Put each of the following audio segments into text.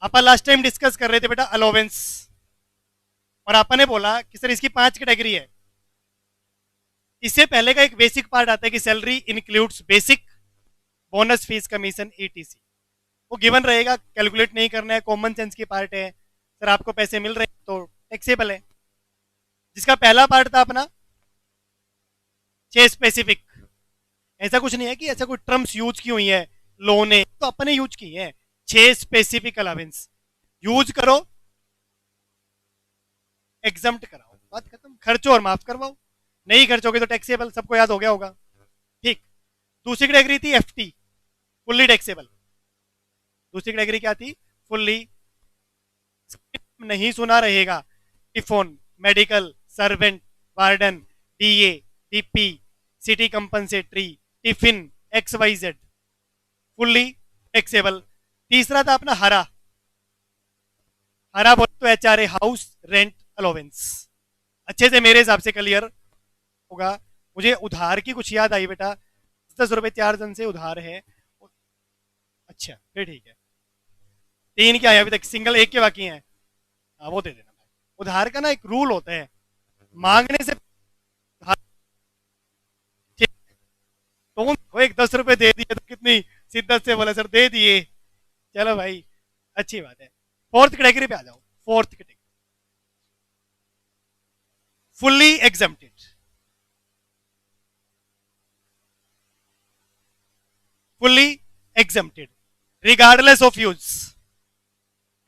अपन last time discuss कर रहे थे बेटा अलाउंस, और अपन ने बोला कि सर इसकी 5 कैटेगरी है। इससे पहले का एक बेसिक पार्ट आता है कि salary includes basic, bonus, fees, commission, etc. वो गिवन रहेगा, कैलकुलेट नहीं करना है, कॉमन सेंस की पार्ट है। सर आपको पैसे मिल रहे हैं तो टैक्सेबल है। जिसका पहला पार्ट था अपना 6 स्पेसिफिक, ऐसा कुछ नहीं है कि ऐसा कोई टर्म्स यूज की हुई है लोन है, तो अपने यूज की है। 6 स्पेसिफिक अलावेंस यूज करो, एग्जम्प्ट कराओ, बात खत्म। खर्चो और माफ करवाओ, नहीं खर्चोगे तो टैक्सेबल, सबको याद हो गया होगा। ठीक। दूसरी कैटेगरी थी एफटी, फुल्ली टैक्सेबल। दूसरी कैटेगरी क्या थी? फुल्ली, नहीं सुना रहेगा, टिफोन, medical, servant, warden, DA, TP, city compensatory, tiffin, XYZ, fully taxable. तीसरा था अपना हरा, हरा बोले तो HRA, हाउस रेंट अलाउंस। अच्छे से मेरे हिसाब से क्लियर होगा। मुझे उधार की कुछ याद आई बेटा, 10 रुपए 4 जन से उधार है। अच्छा फिर ठीक है। 3 क्या है अभी तक? सिंगल 1 के बाकी हैं। हाँ वो दे देना भाई। उधार का ना एक रूल होता है, मांगने से तो वो एक 10 रुपए दे दिए तो कितनी शिद्दत से बोला सर दे दिए, चलो भाई अच्छी बात है। फोर्थ कैटेगरी पे आ जाओ। Fourth category fully exempted. Fully exempted regardless of use.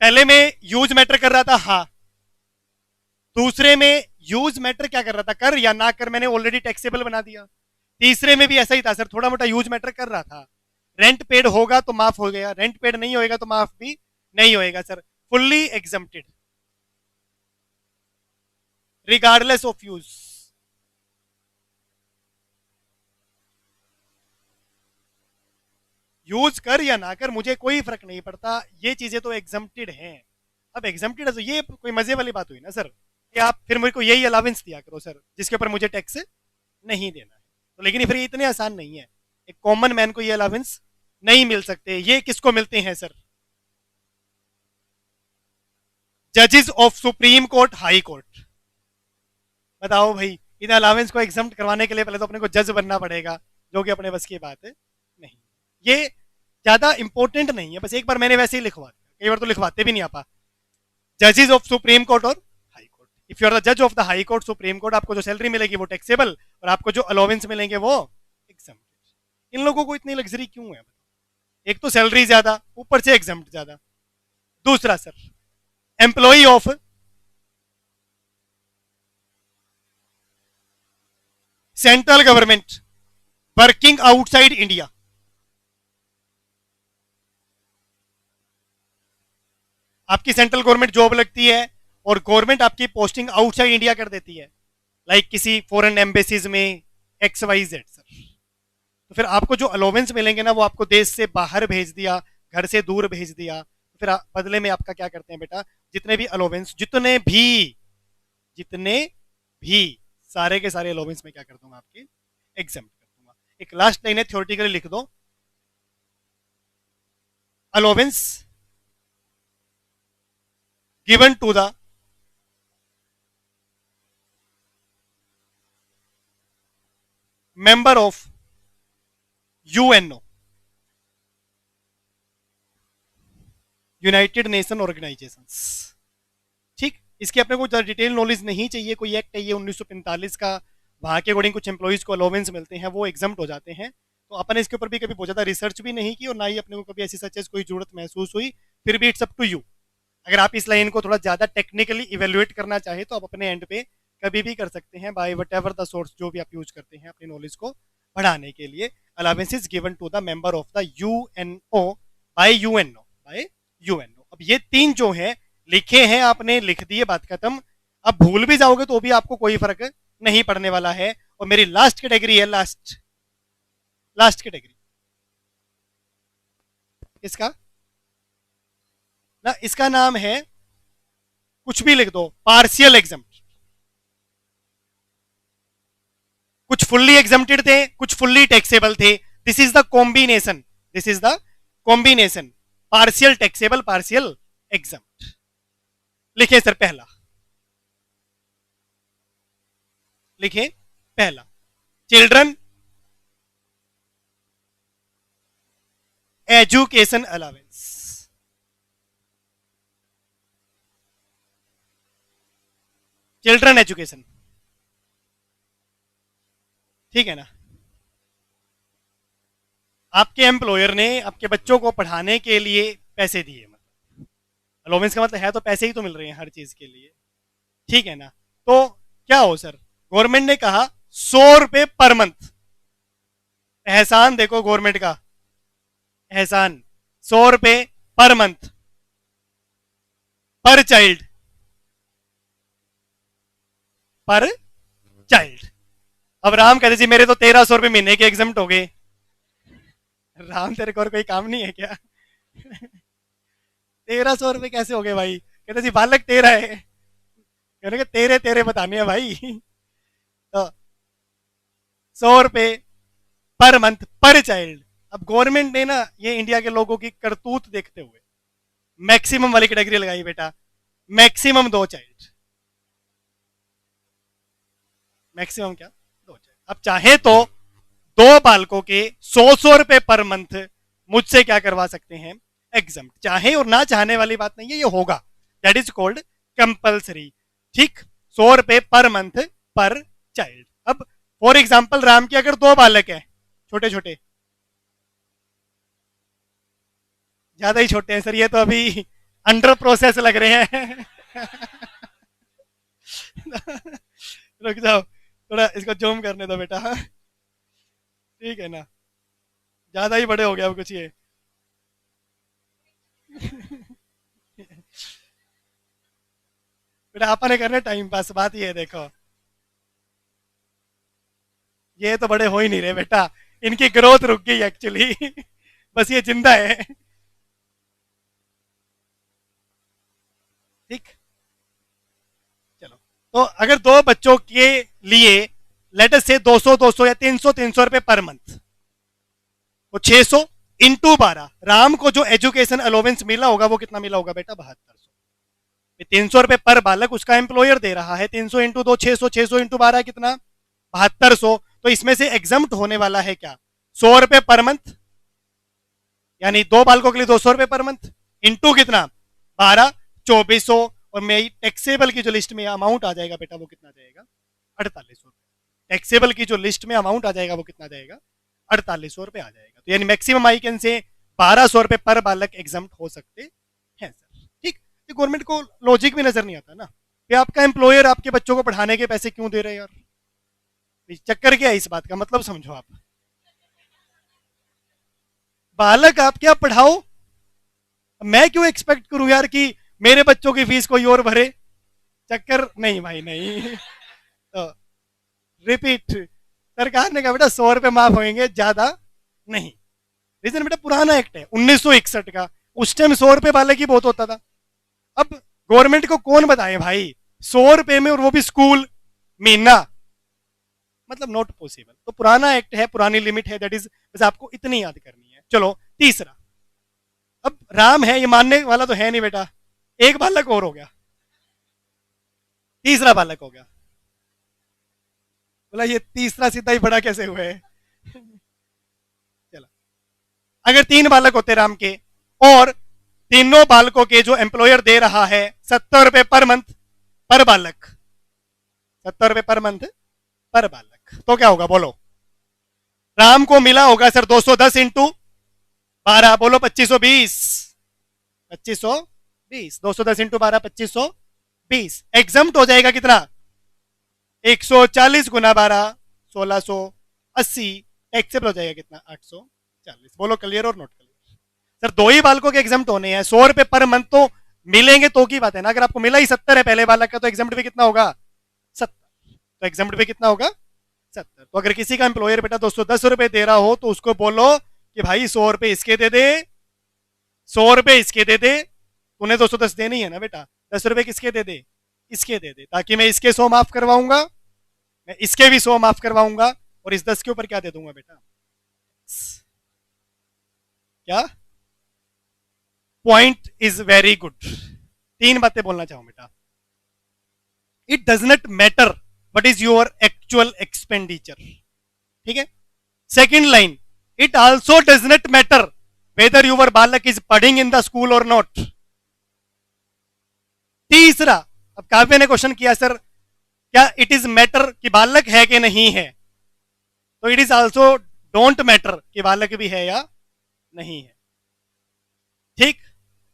पहले में यूज मैटर कर रहा था, हाँ। दूसरे में यूज मैटर क्या कर रहा था? कर या ना कर, मैंने ऑलरेडी टैक्सेबल बना दिया। तीसरे में भी ऐसा ही था सर, थोड़ा मोटा यूज मैटर कर रहा था। रेंट पेड होगा तो माफ हो गया, रेंट पेड नहीं होएगा तो माफ भी नहीं होएगा sir. Fully exempted regardless of use. Use कर या ना कर मुझे कोई फर्क नहीं पड़ता, ये चीजें तो एग्जम्प्टेड हैं। अब एग्जम्प्टेड है तो ये कोई मजे वाली बात हुई ना सर, कि आप फिर मेरे को यही अलावेंस दिया करो सर जिसके ऊपर मुझे टैक्स नहीं देना है। तो लेकिन फिर ये इतने आसान नहीं है, एक कॉमन मैन को ये अलावेंस नहीं मिल सकते। ये किसको मिलते हैं सर? जजेस of supreme court, high court. बताओ भाई, इन अलावेंस को एग्जम्प्ट करवाने के लिए पहले तो अपने को जज बनना पड़ेगा, जो कि अपने बस की बात है नहीं। ये ज्यादा इंपॉर्टेंट नहीं है, बस एक बार मैंने वैसे ही लिखवा दिया, कई बार तो लिखवाते भी नहीं आपा। जजेस ऑफ सुप्रीम कोर्ट और high court. If you are the जज of the high court, supreme court, आपको जो सैलरी मिलेगी वो टैक्सेबल, और आपको जो अलावेंस मिलेंगे वो एग्जम्प्टेड। इन लोगों को इतनी लग्जरी क्यों है? एक तो सैलरी ज्यादा, ऊपर से एग्जम्प्ट ज्यादा। दूसरा sir, employee of central government working outside India. आपकी सेंट्रल गवर्नमेंट जॉब लगती है और गवर्नमेंट आपकी पोस्टिंग आउटसाइड इंडिया कर देती है, लाइक किसी फॉरेन एम्बेसीज में XYZ सर। तो फिर आपको जो अलावेंस मिलेंगे ना, वो आपको देश से बाहर भेज दिया, घर से दूर भेज दिया, तो फिर बदले में आपका क्या करते हैं बेटा? जितने भी अलावेंस, जितने भी सारे के सारे अलावेंस में क्या कर दूंगा? आपके एग्जाम कर दूंगा। एक लास्ट लाइन है, थ्योरेटिकली लिख दो। Allowance given to the member of UNO, United Nation organisations. ठीक, इसकी अपने को ज़्यादा डिटेल नॉलेज नहीं चाहिए। कोई एक्ट है ये 1945 का, वहाँ के अकॉर्डिंग कुछ एम्प्लॉइज को अलावेंस मिलते हैं, वो एग्जाम्प्ट हो जाते हैं। तो अपन इसके ऊपर भी कभी बहुत ज़्यादा रिसर्च भी नहीं की, और ना ही अपने को कभी ऐसी सच कोई जरूरत महसूस हुई। फिर भी इट्स अप टू यू। अगर आप इस लाइन को थोड़ा ज़्यादा टेक्निकली इवेल्युएट करना चाहे तो आप अपने एंड पे कभी भी कर सकते हैं, by whatever the source जो भी आप यूज करते हैं अपनी नॉलेज को बढ़ाने के लिए। Allowances given to the member of the UNO by UNO। अब ये 3 जो है लिखे हैं, आपने लिख दिए, बात खत्म। अब भूल भी जाओगे तो भी आपको कोई फर्क नहीं पड़ने वाला है। और मेरी लास्ट कैटेगरी है, लास्ट कैटेगरी इसका ना, इसका नाम है, कुछ भी लिख दो, पार्शियल एग्जाम्प्ट। कुछ फुल्ली एग्जाम्प्टेड थे, कुछ फुल्ली टैक्सेबल थे। This is the combination partial taxable, partial exempt. लिखे सर पहला, लिखे पहला, children education allowance. Children education, ठीक है ना। आपके एम्प्लॉयर ने आपके बच्चों को पढ़ाने के लिए पैसे दिए, मतलब अलाउंस का मतलब है तो पैसे ही तो मिल रहे हैं हर चीज के लिए, ठीक है ना। तो क्या हो सर, गवर्नमेंट ने कहा 100 रुपए पर मंथ, एहसान देखो गवर्नमेंट का, एहसान 100 रुपए पर मंथ पर चाइल्ड, पर चाइल्ड। अब राम कहते जी मेरे तो 1300 रुपए महीने के एग्जाम हो गए। राम तेरे को और कोई काम नहीं है क्या? 1300 रुपए कैसे हो गए भाई? कहते जी बालक तेरा है, कहने के तेरे तेरे बताने हैं भाई। तो 100 रुपए पर मंथ पर चाइल्ड। अब गवर्नमेंट ने ना ये इंडिया के लोगों की करतूत देखते हुए मैक्सिमम वाली कैटेगरी लगाई बेटा, मैक्सिमम 2 चाइल्ड, मैक्सिमम क्या 2 चाइल्ड। अब चाहे तो 2 बालकों के 100 रुपए पर मंथ मुझसे क्या करवा सकते हैं, एग्जाम। चाहे और ना चाहने वाली बात नहीं है, ये होगा, दैट इज कॉल्ड कंपल्सरी, ठीक। 100 रुपए पर मंथ पर चाइल्ड। अब फॉर एग्जाम्पल राम के अगर 2 बालक हैं, छोटे छोटे, ज्यादा ही छोटे हैं सर ये तो, अभी अंडर प्रोसेस लग रहे हैं। रुक जाओ, थोड़ा इसको जूम करने दो बेटा, ठीक है ना, ज्यादा ही बड़े हो गए अब कुछ ये। बेटा आपने करना टाइम पास, बात ये है देखो, ये तो बड़े हो ही नहीं रहे बेटा, इनकी ग्रोथ रुक गई एक्चुअली। बस ये जिंदा है, ठीक। चलो, तो अगर 2 बच्चों के लिए लेटर से 200 200 या 300 300 रुपए पर मंथ, तो 600 इंटू 12, राम को जो एजुकेशन अलाउंस मिला होगा वो कितना मिला होगा बेटा, 7200। 300 रुपए पर बालक उसका एम्प्लॉयर दे रहा है, 300 इंटू 2 600, 600 इंटू 12 कितना, 7200। तो इसमें से एग्जम्प्ट होने वाला है क्या, 100 रुपए पर मंथ, यानी 2 बालकों के लिए 200 रुपए पर मंथ, इंटू कितना 12, 2400। और मेरी टैक्सेबल की जो लिस्ट में अमाउंट आ जाएगा बेटा वो कितना जाएगा, 4800 रुपए। टैक्सेबल की जो लिस्ट में अमाउंट आ जाएगा वो कितना जाएगा, 4800 रुपए आ जाएगा। तो यानी मैक्सिमम आई कैन से 1200 रुपए पर बालक एग्जम्प्ट हो सकते हैं सर, ठीक। तो गवर्नमेंट को लॉजिक भी नजर नहीं आता ना, कि आपका एम्प्लॉयर आपके बच्चों को पढ़ाने के पैसे क्यों दे रहे हैं यार, चक्कर क्या है इस बात का, मतलब समझो आप। बालक आप क्या पढ़ाओ, मैं क्यों एक्सपेक्ट करूं यार कि मेरे बच्चों की फीस कोई और भरे, चक्कर नहीं भाई नहीं। तो रिपीट, सरकार ने कहा बेटा 100 रुपए माफ होंगे, ज्यादा नहीं। रीजन बेटा पुराना एक्ट है 1961 का, उस टाइम 100 रुपए बालक ही बहुत होता था। अब गवर्नमेंट को कौन बताए भाई 100 रुपए में, और वो भी स्कूल महीना, मतलब नॉट पॉसिबल। तो पुराना एक्ट है, पुरानी लिमिट है, दैट इज, बस आपको इतनी याद करनी है। चलो तीसरा, अब राम है ये मानने वाला तो है नहीं बेटा, एक बालक और हो गया, तीसरा बालक हो गया। बोला ये तीसरा सीधा ही बड़ा कैसे हुआ है? चलो, अगर 3 बालक होते राम के, और तीनों बालकों के जो एम्प्लॉयर दे रहा है 70 रुपए पर मंथ पर बालक, 70 रुपए पर मंथ पर बालक, तो क्या होगा बोलो। राम को मिला होगा सर 210 इंटू 12, बोलो 2520, 2520, 210 इंटू 12 2520। एग्जम्प्ट हो जाएगा कितना, 140 गुना 12 1680। एक्सेप्ट हो जाएगा कितना, 840। बोलो क्लियर और नोट क्लियर। सर 2 ही बालकों के एग्जम्प्ट होने हैं, 100 रुपए पर मंथ तो मिलेंगे तो की बात है ना। अगर आपको मिला ही 70 है पहले बालक का, तो एग्जम्प्ट भी कितना होगा, 70। तो एग्जम्प्ट भी कितना होगा, 70। तो अगर किसी का एम्प्लॉयर बेटा 210 रुपए दे रहा हो, तो उसको बोलो कि भाई 100 रुपए इसके दे दे, 100 रुपए इसके दे दे, तूने 210 देनी है ना बेटा, 10 रुपए किसके दे दे, इसके दे दे, ताकि मैं इसके 100 माफ करवाऊंगा, मैं इसके भी 100 माफ करवाऊंगा, और इस 10 के ऊपर क्या दे दूंगा बेटा, क्या पॉइंट इज वेरी गुड। तीन बातें बोलना चाहूं बेटा। It does not matter what is your actual expenditure, ठीक है। Second line, it also does not matter whether your बालक इज पढ़िंग इन द स्कूल और नॉट। तीसरा, अब काव्य ने क्वेश्चन किया सर क्या इट इज मैटर कि बालक है कि नहीं है, तो it is also don't matter कि बालक भी है या नहीं है, ठीक।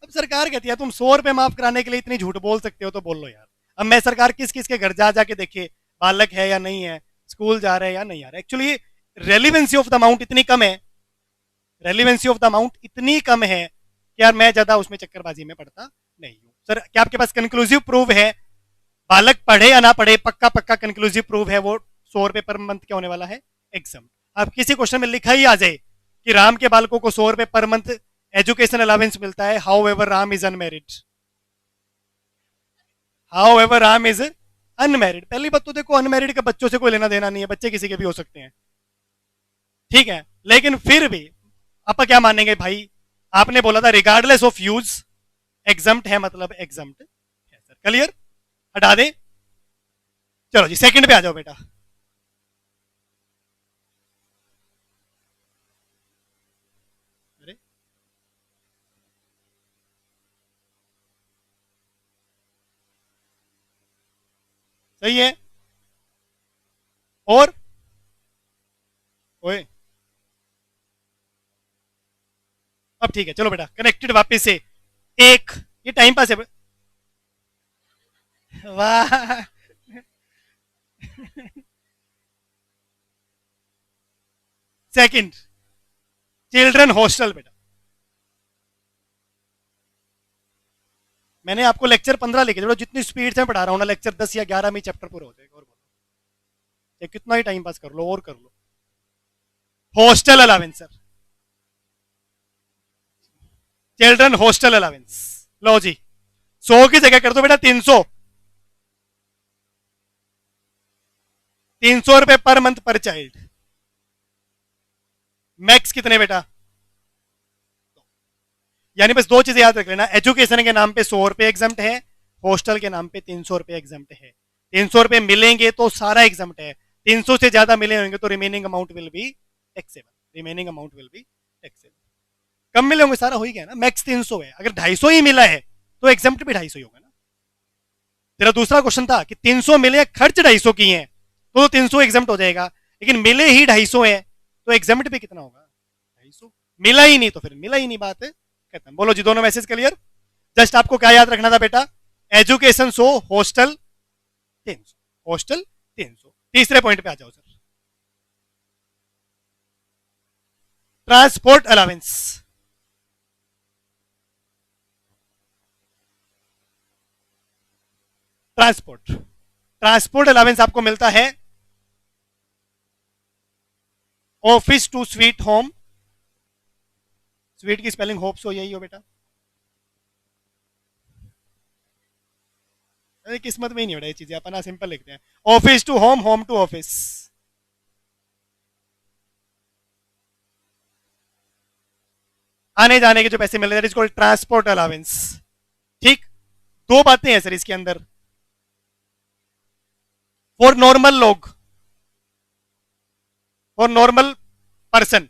अब सरकार कहती है तुम 100 रुपए माफ कराने के लिए इतनी झूठ बोल सकते हो तो बोल लो यार। अब मैं सरकार किस किस के घर जा जाके देखे बालक है या नहीं है, स्कूल जा रहे हैं या नहीं आ रहे। Actually relevancy of the amount इतनी कम है, रेलिवेंसी ऑफ द अमाउंट इतनी कम है कि यार मैं ज्यादा उसमें चक्करबाजी में पड़ता नहीं हूं। सर क्या आपके पास कंक्लूसिव प्रूफ है, बालक पढ़े या ना पढ़े, पक्का पक्का कंक्लूसिव प्रूफ है, वो 100 रुपए पर मंथ क्या होने वाला है, एग्जाम। अब किसी क्वेश्चन में लिखा ही आ जाए कि राम के बालकों को 100 रुपए पर मंथ एजुकेशन अलावेंस मिलता है, how ever Ram is unmarried, how ever Ram is unmarried. पहली बात तो देखो अनमेरिड के बच्चों से कोई लेना देना नहीं है, बच्चे किसी के भी हो सकते हैं, ठीक है। लेकिन फिर भी आप क्या मानेंगे भाई, आपने बोला था रिगार्डलेस ऑफ यूज एग्जम्प्ट है, मतलब एग्जम्प्ट है सर, क्लियर, हटा दें। चलो जी सेकंड पे आ जाओ बेटा। अरे सही है, और ओए अब ठीक है, चलो बेटा कनेक्टेड वापस से। एक ये टाइम पास है, वाह सेकंड, चिल्ड्रन हॉस्टल बेटा। मैंने आपको लेक्चर 15 लिखे, चलो जितनी स्पीड से मैं पढ़ा रहा हूँ ना, लेक्चर 10 या 11 में चैप्टर पूरा हो जाएगा। और बोलो ये कितना ही टाइम पास कर लो और कर लो। Hostel allowance sir, children hostel allowance, लो जी 100 की जगह कर दो बेटा 300, 300 रुपए पर मंथ पर चाइल्ड। मैक्स कितने बेटा, यानी बस दो चीजें याद रख लेना, एजुकेशन के नाम पे 100 रुपए एग्जाम्प्ट है, हॉस्टल के नाम पे 300 रुपए एग्जाम्प्ट है। 300 रुपए मिलेंगे तो सारा एग्जाम्प्ट है, 300 से ज्यादा मिले होंगे तो remaining amount will be taxable, remaining amount will be taxable. कम मिले होंगे सारा हो ही गया ना, मैक्स 300 है, अगर 250 ही मिला है तो एग्जाम्प्ट भी 250 ही होगा ना। तेरा दूसरा क्वेश्चन था कि 300 मिले, खर्च 250 की है तो 300 एग्जाम्प्ट हो जाएगा, लेकिन मिले ही 250 है तो एग्जाम्प्ट भी कितना होगा, 250। मिला ही नहीं तो फिर मिला ही नहीं, बात है खत्म। बोलो जी दोनों मैसेज क्लियर। जस्ट आपको क्या याद रखना था बेटा, एजुकेशन 100, हॉस्टल 300, हॉस्टल 300। तीसरे पॉइंट पे आ जाओ sir, transport allowance. Transport, transport allowance आपको मिलता है office to sweet home, sweet की स्पेलिंग होप्स हो, यही हो बेटा, अरे किस्मत में ही नहीं हो रहा ये चीजें, अपना सिंपल लिखते हैं, office to home, home to office. आने जाने के जो पैसे मिल रहे हैं इसको ट्रांसपोर्ट अलावेंस, ठीक। दो बातें हैं सर इसके अंदर, फॉर नॉर्मल लोग, for normal person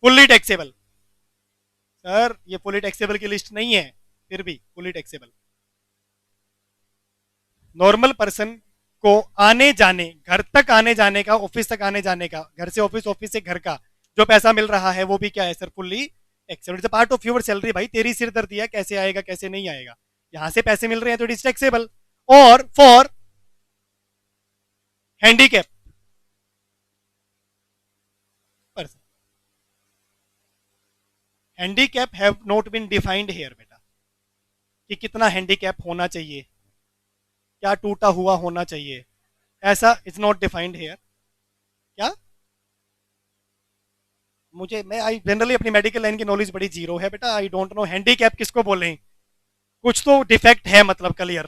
fully taxable. Sir ये फुल्ली टैक्सेबल की लिस्ट नहीं है, फिर भी फुल्ली टैक्सेबल। नॉर्मल पर्सन को आने जाने, घर तक आने जाने का, ऑफिस तक आने जाने का, घर से ऑफिस, ऑफिस से घर का जो पैसा मिल रहा है वो भी क्या है sir, fully taxable. It's part of your salary भाई, तेरी सिरदर्दी है कैसे आएगा कैसे नहीं आएगा, यहां से पैसे मिल रहे हैं तो इट इज टैक्सेबल। और for handicap person, handicap have not been defined here बेटा, कि कितना हैंडीकैप होना चाहिए, क्या टूटा हुआ होना चाहिए, ऐसा इज नॉट डिफाइंड हेयर। क्या मुझे, मैं आई जनरली अपनी मेडिकल लाइन की नॉलेज बड़ी जीरो है बेटा, आई डोंट नो हैंडीकैप किसको बोले, कुछ तो डिफेक्ट है मतलब, क्लियर।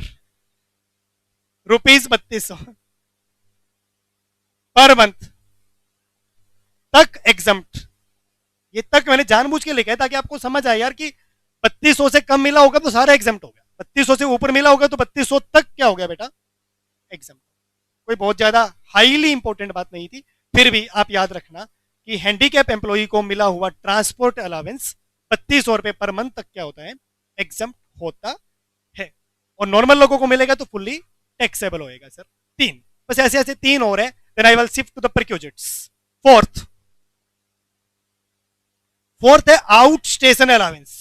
₹3200 पर मंथ तक एग्जम्प्ट, ये तक मैंने जानबूझ के लिखा है ताकि आपको समझ आए यार कि 3200 से कम मिला होगा तो सारा एग्जाम्प्ट हो गया, 3200 से ऊपर मिला होगा तो 3200 तक क्या हो गया बेटा, एग्जाम्प्ट। कोई बहुत ज्यादा हाईली इंपॉर्टेंट बात नहीं थी, फिर भी आप याद रखना कि हैंडीकैप एम्प्लॉई को मिला हुआ ट्रांसपोर्ट अलावेंस 3200 रुपए पर मंथ तक क्या होता है, एग्जाम्प्ट होता है। और नॉर्मल लोगों को मिलेगा तो फुल्ली टैक्सेबल होएगा सर। तीन, बस ऐसे ऐसे तीन और है, then I will shift to the perquisites. Fourth, fourth है out station allowance.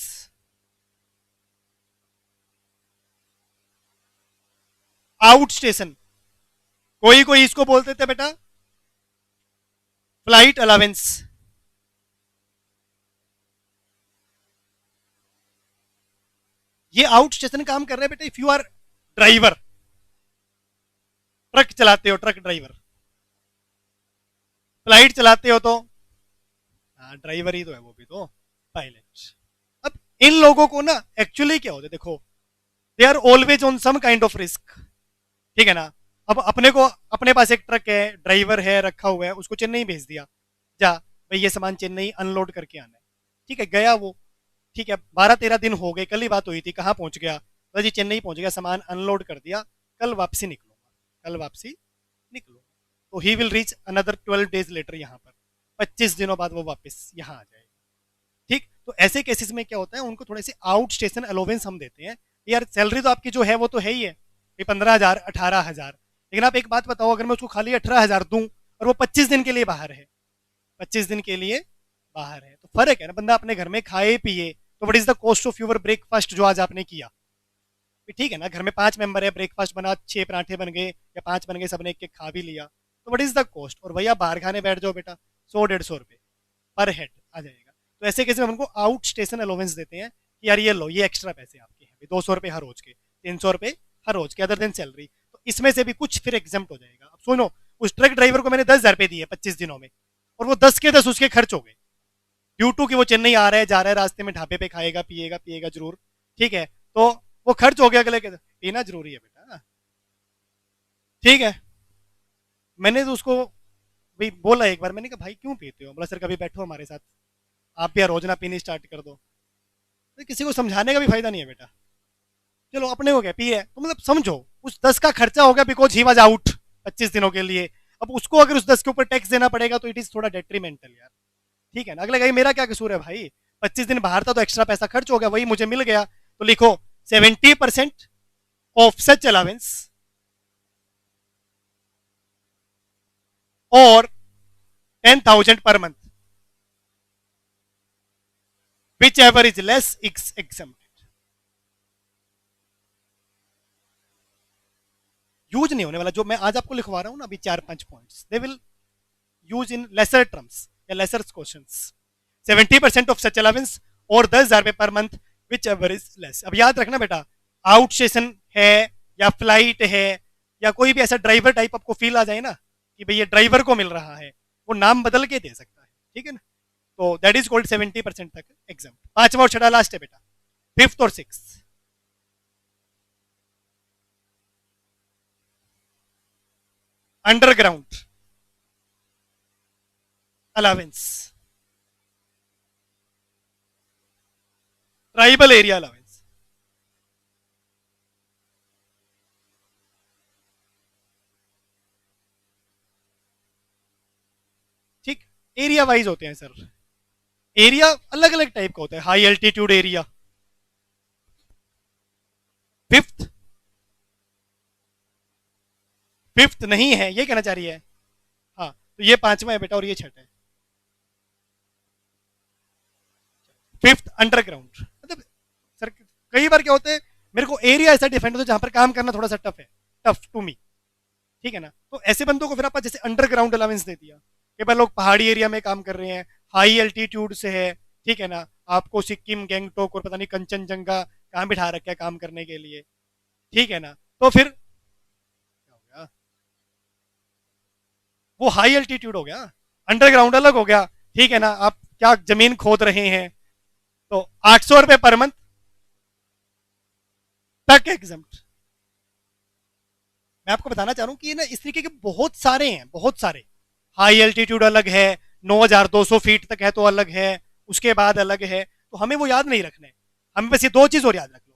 Out station, कोई कोई इसको बोलते थे बेटा फ्लाइट अलावेंस। ये आउट स्टेशन काम कर रहे हैं बेटा if you are driver, truck चलाते हो, ट्रक ड्राइवर, फ्लाइट चलाते हो तो हाँ ड्राइवर ही तो है वो भी तो, पायलट। अब इन लोगों को ना एक्चुअली क्या होता है देखो, they are always on some kind of risk, ठीक है ना। अब अपने को, अपने पास एक ट्रक है, ड्राइवर है रखा हुआ है, उसको चेन्नई भेज दिया, जा भाई ये सामान चेन्नई अनलोड करके आना है, ठीक है गया वो, ठीक है 12-13 दिन हो गए, कल ही बात हुई थी, कहाँ पहुंच गया, तो जी चेन्नई पहुंच गया, सामान अनलोड कर दिया, कल वापसी निकलूंगा, कल वापसी निकलूंगा, तो he will reach another 12 days later, यहाँ पर 25 दिनों बाद वो वापस यहाँ आ जाएगा, ठीक। तो ऐसे केसेस में क्या होता है, उनको थोड़े से आउट स्टेशन अलोवेंस हम देते हैं। यार सैलरी तो आपकी जो है वो तो है ही है, 15,000 18,000, लेकिन आप एक बात बताओ, अगर मैं उसको खाली 18,000 दूं और वो 25 दिन के लिए बाहर है, 25 दिन के लिए बाहर है, तो फर्क है ना, बंदा अपने घर में खाए पिए, तो what is the cost of your breakfast जो आज आपने किया, ठीक है ना, घर में 5 मेंबर है, ब्रेकफास्ट बना, 6 पराठे बन गए या 5 बन गए, सबने एक एक खा भी लिया, तो व्हाट इज द कॉस्ट, और भैया बाहर खाने बैठ जाओ बेटा 100-150 रुपए पर हेड आ जाएगा। तो ऐसे केस में हमको आउट स्टेशन अलाउंस देते हैं कि यार ये लो, ये एक्स्ट्रा पैसे आपके हैं, 200 रुपए हर रोज के, 300 रुपए हर रोज के, अदर देन सैलरी, तो इसमें से भी कुछ फिर एग्जाम्प्ट हो जाएगा। अब सुनो, उस ट्रक ड्राइवर को मैंने 10,000 रुपए दिए 25 दिनों में, और वो 10 के 10 उसके खर्च हो गए, ड्यू टू कि वो चेन्नई आ रहा है, जा रहा है, रास्ते में ढाबे पे खाएगा पिएगा पिएगा जरूर, ठीक है, तो वो खर्च हो गया, अगले के पीना जरूरी है बेटा, ठीक है। मैंने तो उसको भाई बोला एक बार, मैंने कहा भाई क्यों पीते हो, बोला सर कभी बैठो हमारे साथ, आप भी रोज ना पीनी स्टार्ट कर दो, तो किसी को समझाने का भी फायदा नहीं है बेटा, चलो अपने को क्या पिए, तो मतलब समझो उस 10 का खर्चा हो गया बिकॉज ही वाज आउट 25 दिनों के लिए, अब उसको अगर उस 10 के ऊपर टैक्स देना पड़ेगा तो इट इज थोड़ा डेट्रीमेंटल यार, ठीक है ना। अगले कहीं मेरा क्या कसूर है भाई, 25 दिन बाहर था तो एक्स्ट्रा पैसा खर्च हो गया, वही मुझे मिल गया, तो लिखो 70% ऑफ सच अलावेंस और 10,000 पर month, whichever is less exempted. Use नहीं होने वाला जो मैं आज आपको लिखवा रहा हूं ना, अभी 4-5 points, they will use in lesser terms या lesser questions. 70% of such allowance और 10,000 रुपए per month, whichever is less. अब याद रखना बेटा, आउट स्टेशन है या फ्लाइट है या कोई भी ऐसा ड्राइवर टाइप आपको फील आ जाए ना कि भाई ये ड्राइवर को मिल रहा है, वो नाम बदल के दे सकता है, ठीक है ना, तो दैट इज कॉल्ड 70% तक एग्जाम। पांचवा और छठा लास्ट है बेटा, फिफ्थ और six, underground allowance, tribal area allowance. ठीक, एरिया वाइज होते हैं सर, एरिया अलग अलग टाइप का होता है, high altitude area, fifth, fifth नहीं है ये कहना चाह रही है, हाँ तो ये पांचवा है बेटा और ये छठा है, फिफ्थ अंडरग्राउंड। मतलब सर कई बार क्या होता है, मेरे को एरिया ऐसा डिफाइन होता है जहां पर काम करना थोड़ा सा टफ है, टफ टू मी, ठीक है ना, तो ऐसे बंदों को फिर आप जैसे अंडरग्राउंड अलावेंस दे दिया, कई बार लोग पहाड़ी एरिया में काम कर रहे हैं, हाई एल्टीट्यूड से है, ठीक है ना, आपको सिक्किम गैंगटोक और पता नहीं कंचनजंगा कहाँ बिठा रखा है काम करने के लिए, ठीक है ना, तो फिर क्या हो गया, वो हाई एल्टीट्यूड हो गया, अंडरग्राउंड अलग हो गया, ठीक है ना, आप क्या जमीन खोद रहे हैं, तो 800 रुपए पर मंथ तक एग्जाम्प्ट। मैं आपको बताना चाह रहा हूं कि ना इस तरीके के बहुत सारे हैं, बहुत सारे, हाई एल्टीट्यूड अलग है, 9,200 फीट तक है तो अलग है, उसके बाद अलग है, तो हमें वो याद नहीं रखना है, हमें बस ये दो चीज और याद रख लो।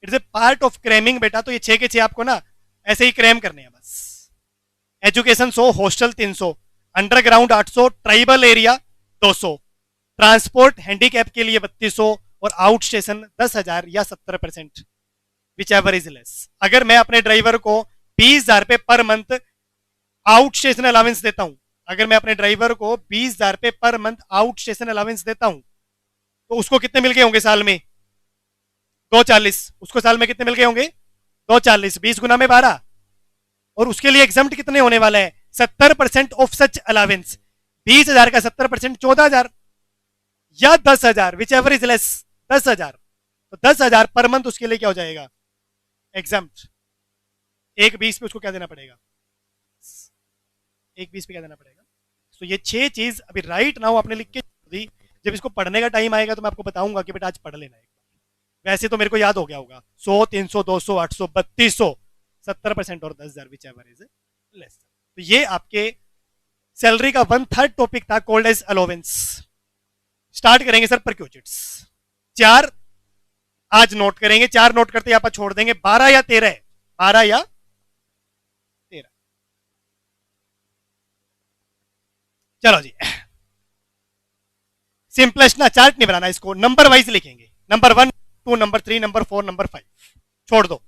It's a part of cramming बेटा, तो ये 6 के 6 आपको ना ऐसे ही क्रैम करने हैं बस। Education 100, hostel 300, underground 800, tribal area 200, transport handicap के लिए 3200 और आउट स्टेशन 10,000 या 70%, विच एवर इज लेस। अगर मैं अपने ड्राइवर को 20,000 रुपए per month out station allowance देता हूं, अगर मैं अपने ड्राइवर को 20,000 रुपए per month out station allowance देता हूं, तो उसको कितने मिल गए होंगे साल में? 240। उसको साल में कितने मिल गए होंगे? 240, 20 गुना में 12। और उसके लिए एग्जाम्प्ट कितने होने वाला है? 70% ऑफ सच अलावेंस। 20,000 का 70% 14,000 या 10,000, विच एवर इज लेस। 10,000, तो 10,000 पर मंथ उसके लिए क्या हो जाएगा? एग्जाम्प्ट। 1,20 पे उसको क्या देना पड़ेगा? 1,20 पे क्या देना पड़ेगा? तो ये 6 चीज अभी राइट नाउ आपने लिख के दी। जब इसको पढ़ने का टाइम आएगा तो मैं आपको बताऊंगा कि बेटा आज पढ़ लेना एक बार। वैसे तो मेरे को याद हो गया होगा, 100, 300, 200, 800, 3200, 70% और 10,000, विच एवर इज लेस। तो ये आपके सैलरी का 1/3 टॉपिक था, कॉल्ड एज अलोवेंस। स्टार्ट करेंगे सर परक्यूजिट्स। 4 आज नोट करेंगे, 4 नोट करते आप छोड़ देंगे। 12 या 13 है? 12 या 13? चलो जी, सिंपलेस्ट ना चार्ट नहीं बनाना, इसको नंबर वाइज लिखेंगे। Number 1, 2, number 3, number 4, number 5। छोड़ दो,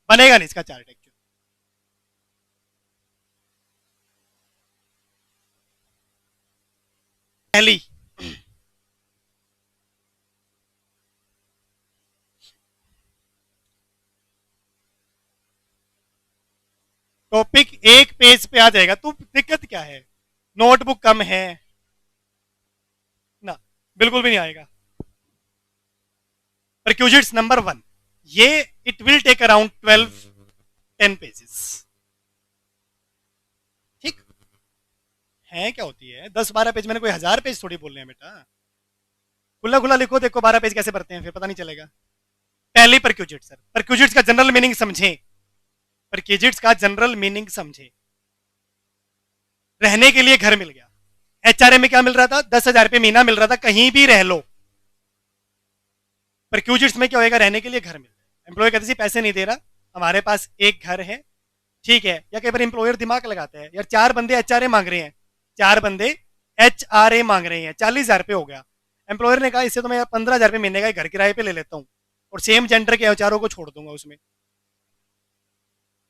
बनेगा नहीं इसका चार्ट एक्चुअली। पहली, टॉपिक एक पेज पे आ जाएगा। तो दिक्कत क्या है? नोटबुक कम है ना? बिल्कुल भी नहीं आएगा। परक्यूजिट्स नंबर 1, ये it will take around 10 pages. ठीक है? क्या होती है 10-12 पेज? मैंने कोई 1000 पेज थोड़ी बोल रहे हैं बेटा। खुला खुला लिखो, देखो 12 पेज कैसे भरते हैं, फिर पता नहीं चलेगा। पहली परक्यूजिट सर, परक्यूजिट्स का जनरल मीनिंग समझें। परक्यूजिट्स का जनरल मीनिंग समझें। रहने के लिए घर मिल गया। एचआरए में क्या मिल रहा था? 10,000 रुपये महीना मिल रहा था, कहीं भी रह लो। परक्यूजिट्स में क्या होएगा? रहने के लिए घर मिल रहा है। एम्प्लॉयर कहते हैं पैसे नहीं दे रहा, हमारे पास एक घर है, ठीक है। या कई बार एम्प्लॉयर दिमाग लगाता है, यार 4 बंदे एचआरए मांग रहे हैं, 4 बंदे एचआरए मांग रहे हैं, 40,000 रुपये हो गया। एम्प्लॉयर ने कहा इससे तो मैं 15,000 रुपये महीने का घर किराए पे ले लेता हूँ और सेम जेंडर के चारों को छोड़ दूंगा उसमें,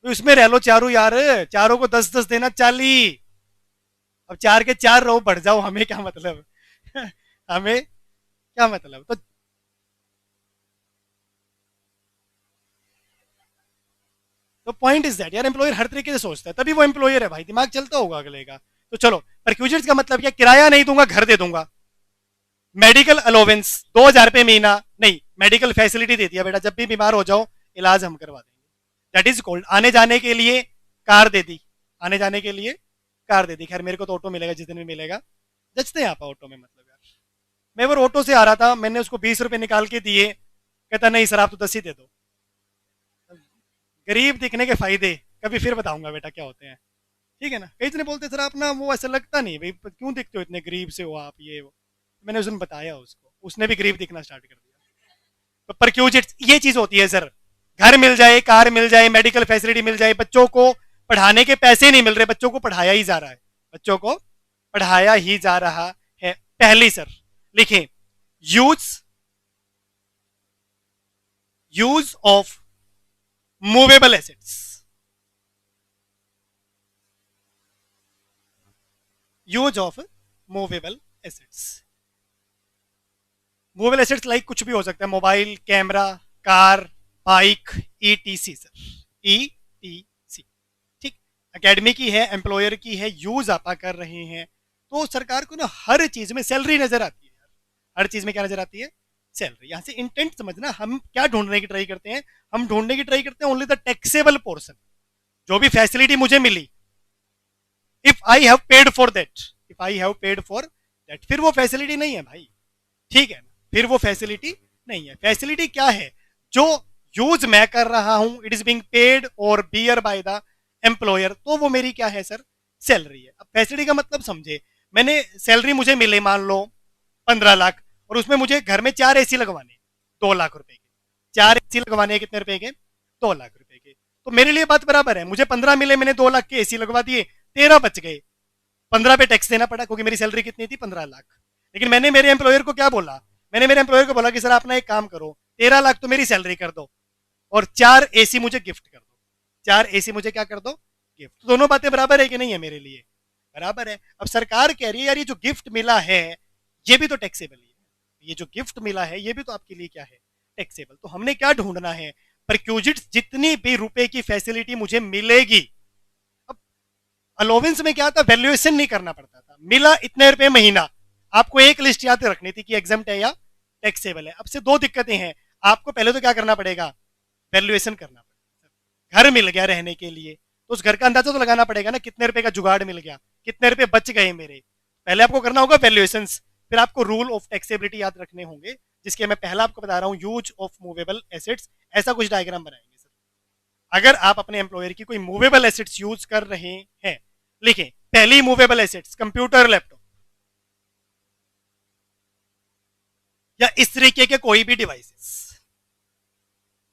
तो इसमें रह लो चारों यार, चारों को 10-10 देना, 40। अब 4 के 4 रहो, बढ़ जाओ, हमें क्या मतलब हमें क्या मतलब। तो पॉइंट इज दैट यार, एम्प्लॉयर हर तरीके से सोचता है, तभी वो एम्प्लॉयर है भाई, दिमाग चलता होगा अगले का। तो चलो, परक्यूजिट्स का मतलब क्या? किराया नहीं दूंगा, घर दे दूंगा। मेडिकल अलोवेंस 2,000 रुपये महीना नहीं, मेडिकल फैसिलिटी दे दिया बेटा, जब भी बीमार हो जाओ इलाज हम करवा देंगे। That is called. आने जाने के लिए कार दे दी, आने जाने के लिए कार दे दी। खैर मेरे को तो ऑटो मिलेगा जिस दिन भी मिलेगा, जचते हैं आप ऑटो में, मतलब यार मैं वो ऑटो से आ रहा था, मैंने उसको 20 रुपये निकाल के दिए, कहता नहीं सर आप तो 10 ही दे दो। गरीब दिखने के फायदे कभी फिर बताऊंगा बेटा क्या होते हैं, ठीक है ना। कई जने बोलते सर आप ना वो ऐसा लगता नहीं भाई, क्यों दिखते हो इतने गरीब से हो आप, ये वो। मैंने उस दिन बताया उसको, उसने भी गरीब दिखना स्टार्ट कर दिया। तो परक्यूजिट्स ये चीज होती है सर, घर मिल जाए, कार मिल जाए, मेडिकल फैसिलिटी मिल जाए, बच्चों को पढ़ाने के पैसे नहीं मिल रहे, बच्चों को पढ़ाया ही जा रहा है, बच्चों को पढ़ाया ही जा रहा है। पहली सर लिखें, use use of movable assets. Use of movable assets. Movable assets like कुछ भी हो सकता है, mobile, camera, car, bike, etc sir, etc. ठीक, एकेडमी की है, एम्प्लॉयर की है, यूज आपा कर रहे हैं, तो सरकार को ना हर चीज में सैलरी नजर आती है यार। हर चीज में क्या नजर आती है? सैलरी। यहां से इंटेंट समझना, हम क्या ढूंढने की ट्राई करते हैं? हम ढूंढने की ट्राई करते हैं ओनली द टैक्सेबल पोर्शन, जो भी फैसिलिटी मुझे मिली, if I have paid for that, if I have paid for that, फिर वो फैसिलिटी नहीं है भाई, ठीक है ना, फिर वो फैसिलिटी नहीं है। फैसिलिटी क्या है? जो यूज मैं कर रहा हूं, इट इज बिंग पेड और बियर बाय द एम्प्लॉयर, तो वो मेरी क्या है सर? सैलरी है। अब फैसिलिटी का मतलब समझे, मैंने सैलरी मुझे मिले मान लो 15 लाख, और उसमें मुझे घर में 4 AC लगवाने, 2 लाख रुपए के। 4 AC लगवाने कितने रुपए के? 2 लाख रुपए के। तो मेरे लिए बात बराबर है, मुझे 15 मिले, मैंने 2 लाख के AC लगवा दिए, 13 बच गए। 15 पे टैक्स देना पड़ा क्योंकि मेरी सैलरी कितनी थी? 15 लाख। लेकिन मैंने मेरे एम्प्लॉयर को क्या बोला? मैंने मेरे एम्प्लॉयर को बोला कि सर आप ना एक काम करो, 13 लाख तो मेरी सैलरी कर दो और 4 AC मुझे गिफ्ट कर दो। 4 AC मुझे क्या कर दो? गिफ्ट। तो दोनों बातें बराबर है कि नहीं है? मेरे लिए बराबर है। अब सरकार कह रही है यार ये जो गिफ्ट मिला है ये भी तो टैक्सेबल है, ये जो गिफ्ट मिला है ये भी तो आपके लिए क्या है? टैक्सेबल। तो हमने क्या ढूंढना है? परक्यूजिट्स जितनी भी रुपए की फैसिलिटी मुझे मिलेगी। अब अलोवेंस में क्या था? वैल्यूएशन नहीं करना पड़ता था, मिला इतने रुपए महीना, आपको एक लिस्ट याद रखनी थी कि एग्जाम्प्ट है या टैक्सेबल है। अब से दो दिक्कतें हैं, आपको पहले तो क्या करना पड़ेगा? वैल्यूएशन करना पड़ेगा। घर मिल गया रहने के लिए तो उस घर का अंदाजा तो लगाना पड़ेगा ना, कितने रुपए का जुगाड़ मिल गया, कितने रुपए बच गए मेरे। पहले आपको करना होगा वैल्यूएशन, फिर आपको रूल ऑफ टैक्सेबिलिटी याद रखने होंगे, जिसके मैं पहला आपको बता रहा हूं, यूज ऑफ मूवेबल एसेट्स। ऐसा कुछ डायग्राम बनाएंगे सर। अगर आप अपने एम्प्लॉयर की कोई मूवेबल एसेट्स यूज कर रहे हैं, लिखें पहली मूवेबल एसेट्स कंप्यूटर, लैपटॉप या इस तरीके के कोई भी डिवाइसेस,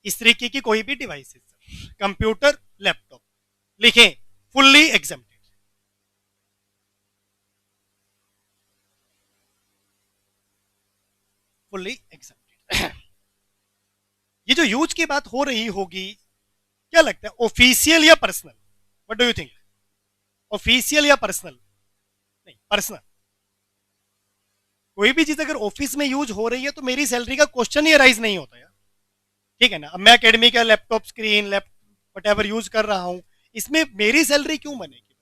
इस तरीके की कोई भी डिवाइसेस, कंप्यूटर, लैपटॉप, लिखें फुल्ली एग्जेम्प्टेड। Fully exempted. ये जो यूज की बात हो रही होगी, क्या लगता है ऑफिशियल या personal? What do you think? Official या पर्सनल? नहीं, पर्सनल। कोई भी चीज अगर ऑफिस में यूज हो रही है तो मेरी सैलरी का क्वेश्चन ही अराइज नहीं होता यार, ठीक है ना। अब मैं एकेडमी का laptop screen laptop what use कर रहा हूं, इसमें मेरी सैलरी क्यों बनेगी?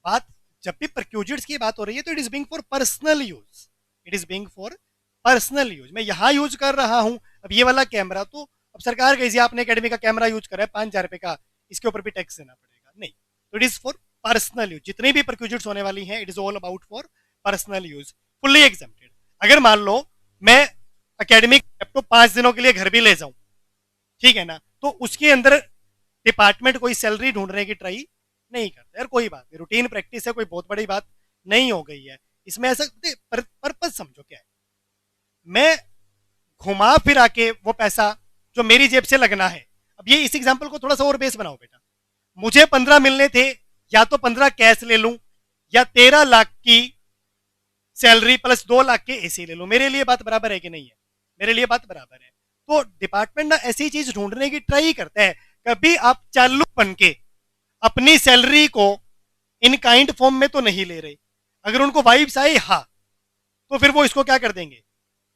बात जब भी परक्यूजिट्स की बात हो रही है तो it is being for personal use, it is being for personal use. मैं यहां यूज कर रहा हूं, अब ये वाला कैमरा तो अब सरकार कही आपने एकेडमी का कैमरा यूज करा है 5,000 रुपए का, इसके ऊपर भी टैक्स देना पड़ेगा? नहीं, तो it is for personal use. जितनी भी परक्यूजिट्स होने वाली हैं, it is all about for personal use, fully exempted. अगर मान लो मैं एकेडमिक लैपटॉप 5 दिनों के लिए घर भी ले जाऊं, ठीक है ना, तो उसके अंदर डिपार्टमेंट कोई सैलरी ढूंढने की ट्राई नहीं करता यार। कोई बात नहीं, रूटीन प्रैक्टिस है, कोई बहुत बड़ी बात नहीं हो गई है इसमें। ऐसा पर्पज समझो क्या है, मैं घुमा फिरा के वो पैसा जो मेरी जेब से लगना है। अब ये इस एग्जांपल को थोड़ा सा और बेस बनाओ बेटा, मुझे 15 मिलने थे, या तो 15 कैश ले लूं या 13 लाख की सैलरी प्लस 2 लाख के एसी ले लूं। मेरे लिए बात बराबर है कि नहीं है? मेरे लिए बात बराबर है। तो डिपार्टमेंट ना ऐसी चीज ढूंढने की ट्राई करता है। कभी आप चालू बन के अपनी सैलरी को इन काइंड फॉर्म में तो नहीं ले रहे। अगर उनको वाइब्स आए हाँ, तो फिर वो इसको क्या कर देंगे?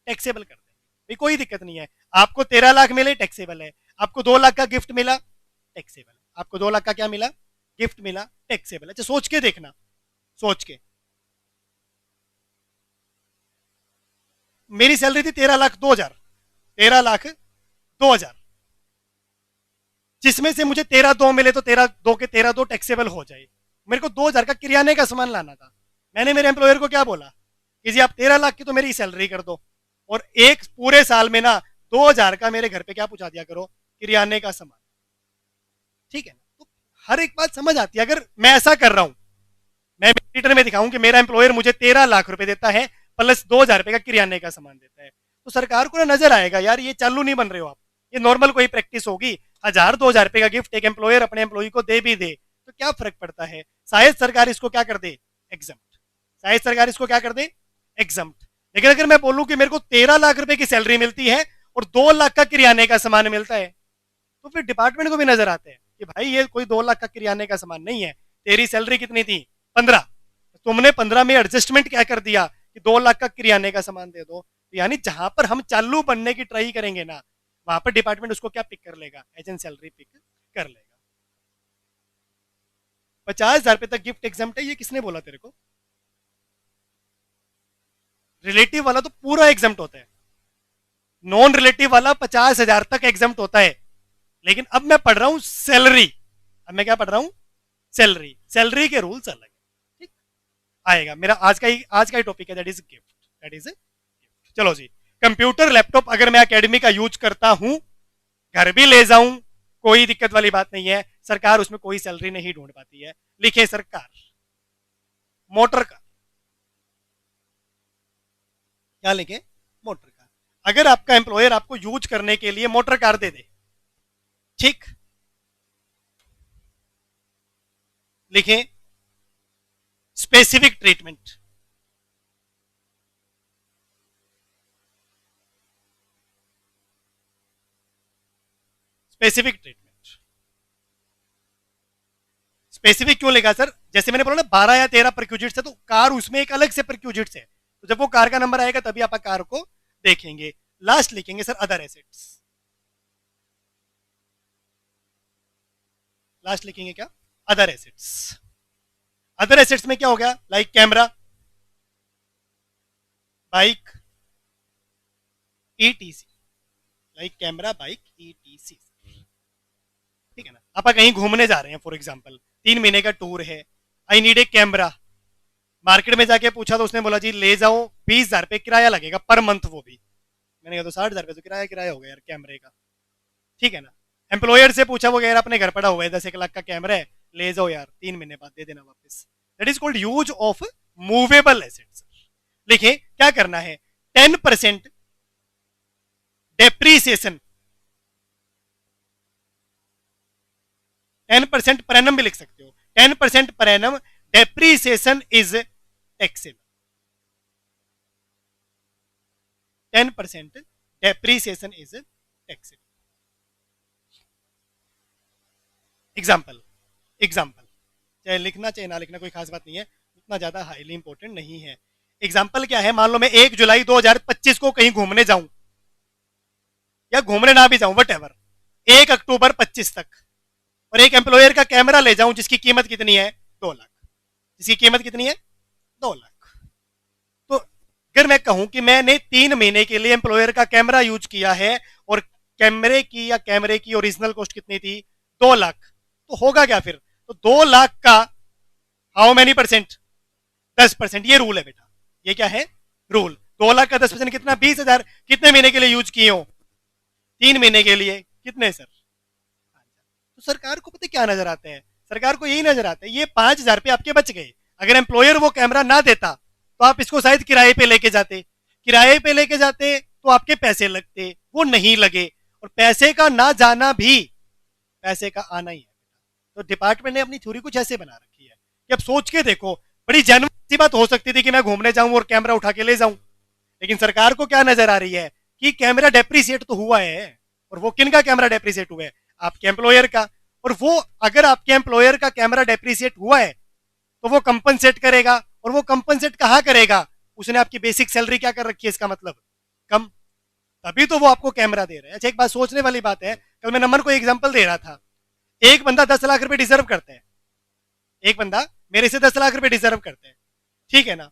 टैक्सेबल कर देंगे। कोई दिक्कत नहीं है, आपको 13 लाख मिले टैक्सेबल है, आपको 2 लाख का गिफ्ट मिला टैक्सेबल है, आपको 2 लाख का क्या मिला? गिफ्ट मिला, टैक्सेबल। अच्छा सोच के देखना, सोच के, मेरी सैलरी थी 13,02,000, 13,02,000, जिसमें से मुझे 13,2 मिले तो 13,2 के 13,2 टैक्सेबल हो जाए। मेरे को 2,000 का किराने का सामान लाना था। मैंने मेरे एम्प्लॉयर को क्या बोला कि जी आप 13 लाख की तो मेरी सैलरी कर दो और एक पूरे साल में ना 2,000 का मेरे घर पे क्या पहुंचा दिया करो? किराने का सामान, ठीक है ना। तो हर एक बात समझ आती है। अगर मैं ऐसा कर रहा हूं, मैं मीटर में दिखाऊं कि मेरा एम्प्लॉयर मुझे 13 लाख रुपए देता है प्लस 2,000 रुपए का किराने का सामान देता है, तो सरकार को ना नजर आएगा यार ये चालू नहीं बन रहे हो आप, ये नॉर्मल कोई प्रैक्टिस होगी। 1,000-2,000 रुपए का गिफ्ट एक एम्प्लॉयर अपने एम्प्लॉय को दे भी दे तो क्या फर्क पड़ता है? शायद सरकार इसको क्या कर दे? एग्जम्प्ट। शायद सरकार इसको क्या कर दे? एग्जम्प्ट। लेकिन अगर मैं बोलूं कि मेरे को 13 लाख रुपए की सैलरी मिलती है और 2 लाख का किराने का सामान मिलता है, तो फिर डिपार्टमेंट को भी नजर आते हैं कि भाई ये कोई 2 लाख का किराने का सामान नहीं है। तेरी सैलरी कितनी थी? 15, तुमने 15 में एडजस्टमेंट क्या कर दिया कि 2 लाख का किराने का सामान दे दो। यानी जहां पर हम चालू बनने की ट्राई करेंगे ना, वहां पर डिपार्टमेंट उसको क्या पिक कर लेगा? एजेंट सैलरी पिक कर लेगा। 50,000 रुपए तक गिफ्ट एग्जाम्प्ट है, ये किसने बोला तेरे को? रिलेटिव वाला तो पूरा एग्जाम्प्ट होता है, नॉन रिलेटिव वाला 50,000 तक एग्जाम्प्ट होता है। लेकिन अब मैं पढ़ रहा हूं सैलरी, अब मैं क्या पढ़ रहा हूं? सैलरी। सैलरी के रूल्स अलग है, ठीक आएगा। मेरा आज का ही टॉपिक है, that is gift, that is gift. चलो जी, कंप्यूटर लैपटॉप अगर मैं एकेडमी का यूज करता हूं, घर भी ले जाऊं, कोई दिक्कत वाली बात नहीं है, सरकार उसमें कोई सैलरी नहीं ढूंढ पाती है। लिखे सरकार मोटर का, क्या लिखे? Motor car. अगर आपका एम्प्लॉयर आपको यूज करने के लिए मोटर कार दे दे, ठीक, लिखें specific treatment. Specific treatment, specific क्यों लिखा सर? जैसे मैंने बोला ना 12 या 13 परक्यूजिट्स है, तो कार उसमें एक अलग से परक्यूजिट्स है, तो जब वो कार का नंबर आएगा तभी आप कार को देखेंगे। लास्ट लिखेंगे सर अदर एसेट्स। लास्ट लिखेंगे क्या? Other assets. अदर एसेट्स में क्या हो गया? Like camera, bike, etc. Like camera, bike, etc. ठीक है ना? आप कहीं घूमने जा रहे हैं फॉर एग्जांपल, 3 महीने का टूर है, I need a camera. Market में जाके पूछा तो उसने बोला जी ले जाओ, 20,000 रुपये किराया लगेगा पर मंथ, वो भी। मैंने कहा तो 60,000 रुपये तो किराया किराया हो गया यार कैमरे का। ठीक है ना? एम्प्लॉयर से पूछा, वो यार अपने घर पड़ा हुआ है 10-1 लाख का कैमरा है, ले जाओ यार 3 महीने बाद दे देना वापस। That is called use of movable assets. लिखे क्या करना है? 10% डेप्रीसिएशन, 10% पर एनम भी लिख सकते हो, 10% per annum depreciation is taxable. 10% depreciation is taxable. Example, example चाहे लिखना चाहे ना लिखना कोई खास बात नहीं है, उतना ज्यादा हाईली इंपॉर्टेंट नहीं है। एग्जाम्पल क्या है? मान लो मैं 1 जुलाई 2025 को कहीं घूमने जाऊं, या घूमने ना भी जाऊं, वट एवर, 1 अक्टूबर 25 तक, और एक एम्प्लॉयर का कैमरा ले जाऊं जिसकी कीमत कितनी है? 2 लाख। जिसकी कीमत कितनी है? 2 लाख। तो अगर मैं कहूं कि मैंने 3 महीने के लिए एम्प्लॉयर का कैमरा यूज किया है, और कैमरे की ओरिजिनल कॉस्ट कितनी थी? 2 लाख, तो होगा क्या फिर? तो 2 लाख का हाउ मेनी परसेंट? 10%। ये रूल है बेटा, ये क्या है? रूल। 2 लाख का 10% कितना? 20,000। कितने महीने के लिए यूज किए हो? 3 महीने के लिए। कितने सर? तो सरकार को पता क्या नजर आता है? सरकार को यही नजर आता है, ये 5,000 रुपये आपके बच गए। अगर एम्प्लॉयर वो कैमरा ना देता तो आप इसको शायद किराए पे लेके जाते, किराए पे लेके जाते तो आपके पैसे लगते, वो नहीं लगे, और पैसे का ना जाना भी पैसे का आना ही है। तो डिपार्टमेंट ने अपनी थ्योरी कुछ ऐसे बना रखी है कि अब सोच के देखो, बड़ी जेन्युइन सी बात हो सकती थी कि मैं घूमने जाऊं और कैमरा उठा के ले जाऊं, लेकिन सरकार को क्या नजर आ रही है कि कैमरा डेप्रिसिएट तो हुआ है, और वो किन का कैमरा डेप्रिसिएट हुआ है? आपके एम्प्लॉयर का। और वो अगर आपके एम्प्लॉयर का कैमरा डेप्रिसिएट हुआ है तो वो कंपनसेट करेगा, और वो कंपनसेट कहाँ करेगा? उसने आपकी बेसिक सैलरी क्या कर रखी है, इसका मतलब कम, तभी तो वो आपको कैमरा दे रहे हैं। अच्छा एक बात सोचने वाली बात है, कल मैं नंबर को एग्जांपल दे रहा था, एक बंदा 10 लाख रुपए डिजर्व करता है, एक बंदा मेरे से 10 लाख रुपए डिजर्व करते हैं, ठीक है ना?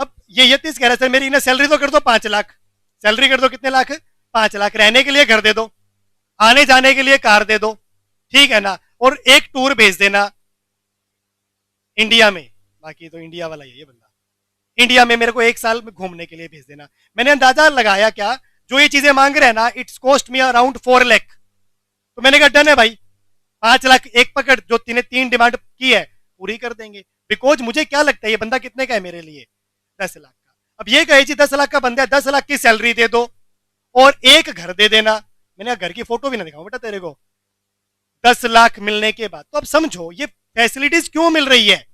अब ये यतीश कह रहा है सर मेरी ना सैलरी तो कर दो 5 लाख, सैलरी कर दो कितने लाख? 5 लाख, रहने के लिए घर दे दो, आने जाने के लिए कार दे दो, ठीक है ना, और एक टूर भेज देना इंडिया में, बाकी तो इंडिया वाला ही है ये बंदा, इंडिया में मेरे को 1 साल में घूमने के लिए भेज देना। मैंने अंदाजा लगाया क्या, जो ये चीजें मांग रहे हैं ना, it's cost me around 4 lakh. तो मैंने कहा डन है भाई, 5 लाख एक पकड़, जो तीन 3 डिमांड की है पूरी कर देंगे, बिकॉज मुझे क्या लगता है ये बंदा कितने का है मेरे लिए? 10 लाख का। अब ये कहे जी 10 लाख का बंदा है, 10 लाख की सैलरी दे दो और एक घर दे देना। मैंने घर की फोटो भी ना दिखाऊं बेटा तेरे को, 10 लाख मिलने के बाद। तो अब समझो ये फैसिलिटीज क्यों मिल रही है,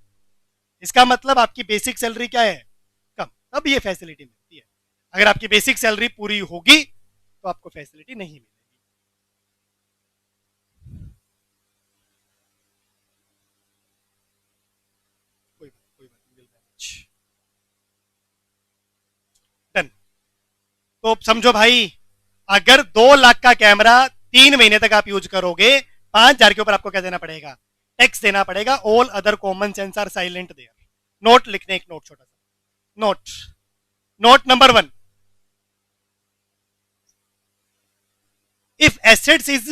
इसका मतलब आपकी बेसिक सैलरी क्या है? कम, तब ये फैसिलिटी मिलती है। अगर आपकी बेसिक सैलरी पूरी होगी तो आपको फैसिलिटी नहीं मिलेगी। कोई बात, डन। तो समझो भाई, अगर 2 लाख का कैमरा 3 महीने तक आप यूज करोगे, 5,000 के ऊपर आपको क्या देना पड़ेगा? टैक्स देना पड़ेगा। All other common sense are silent there. Note लिखने, एक नोट छोटा सा note, note number 1, if assets is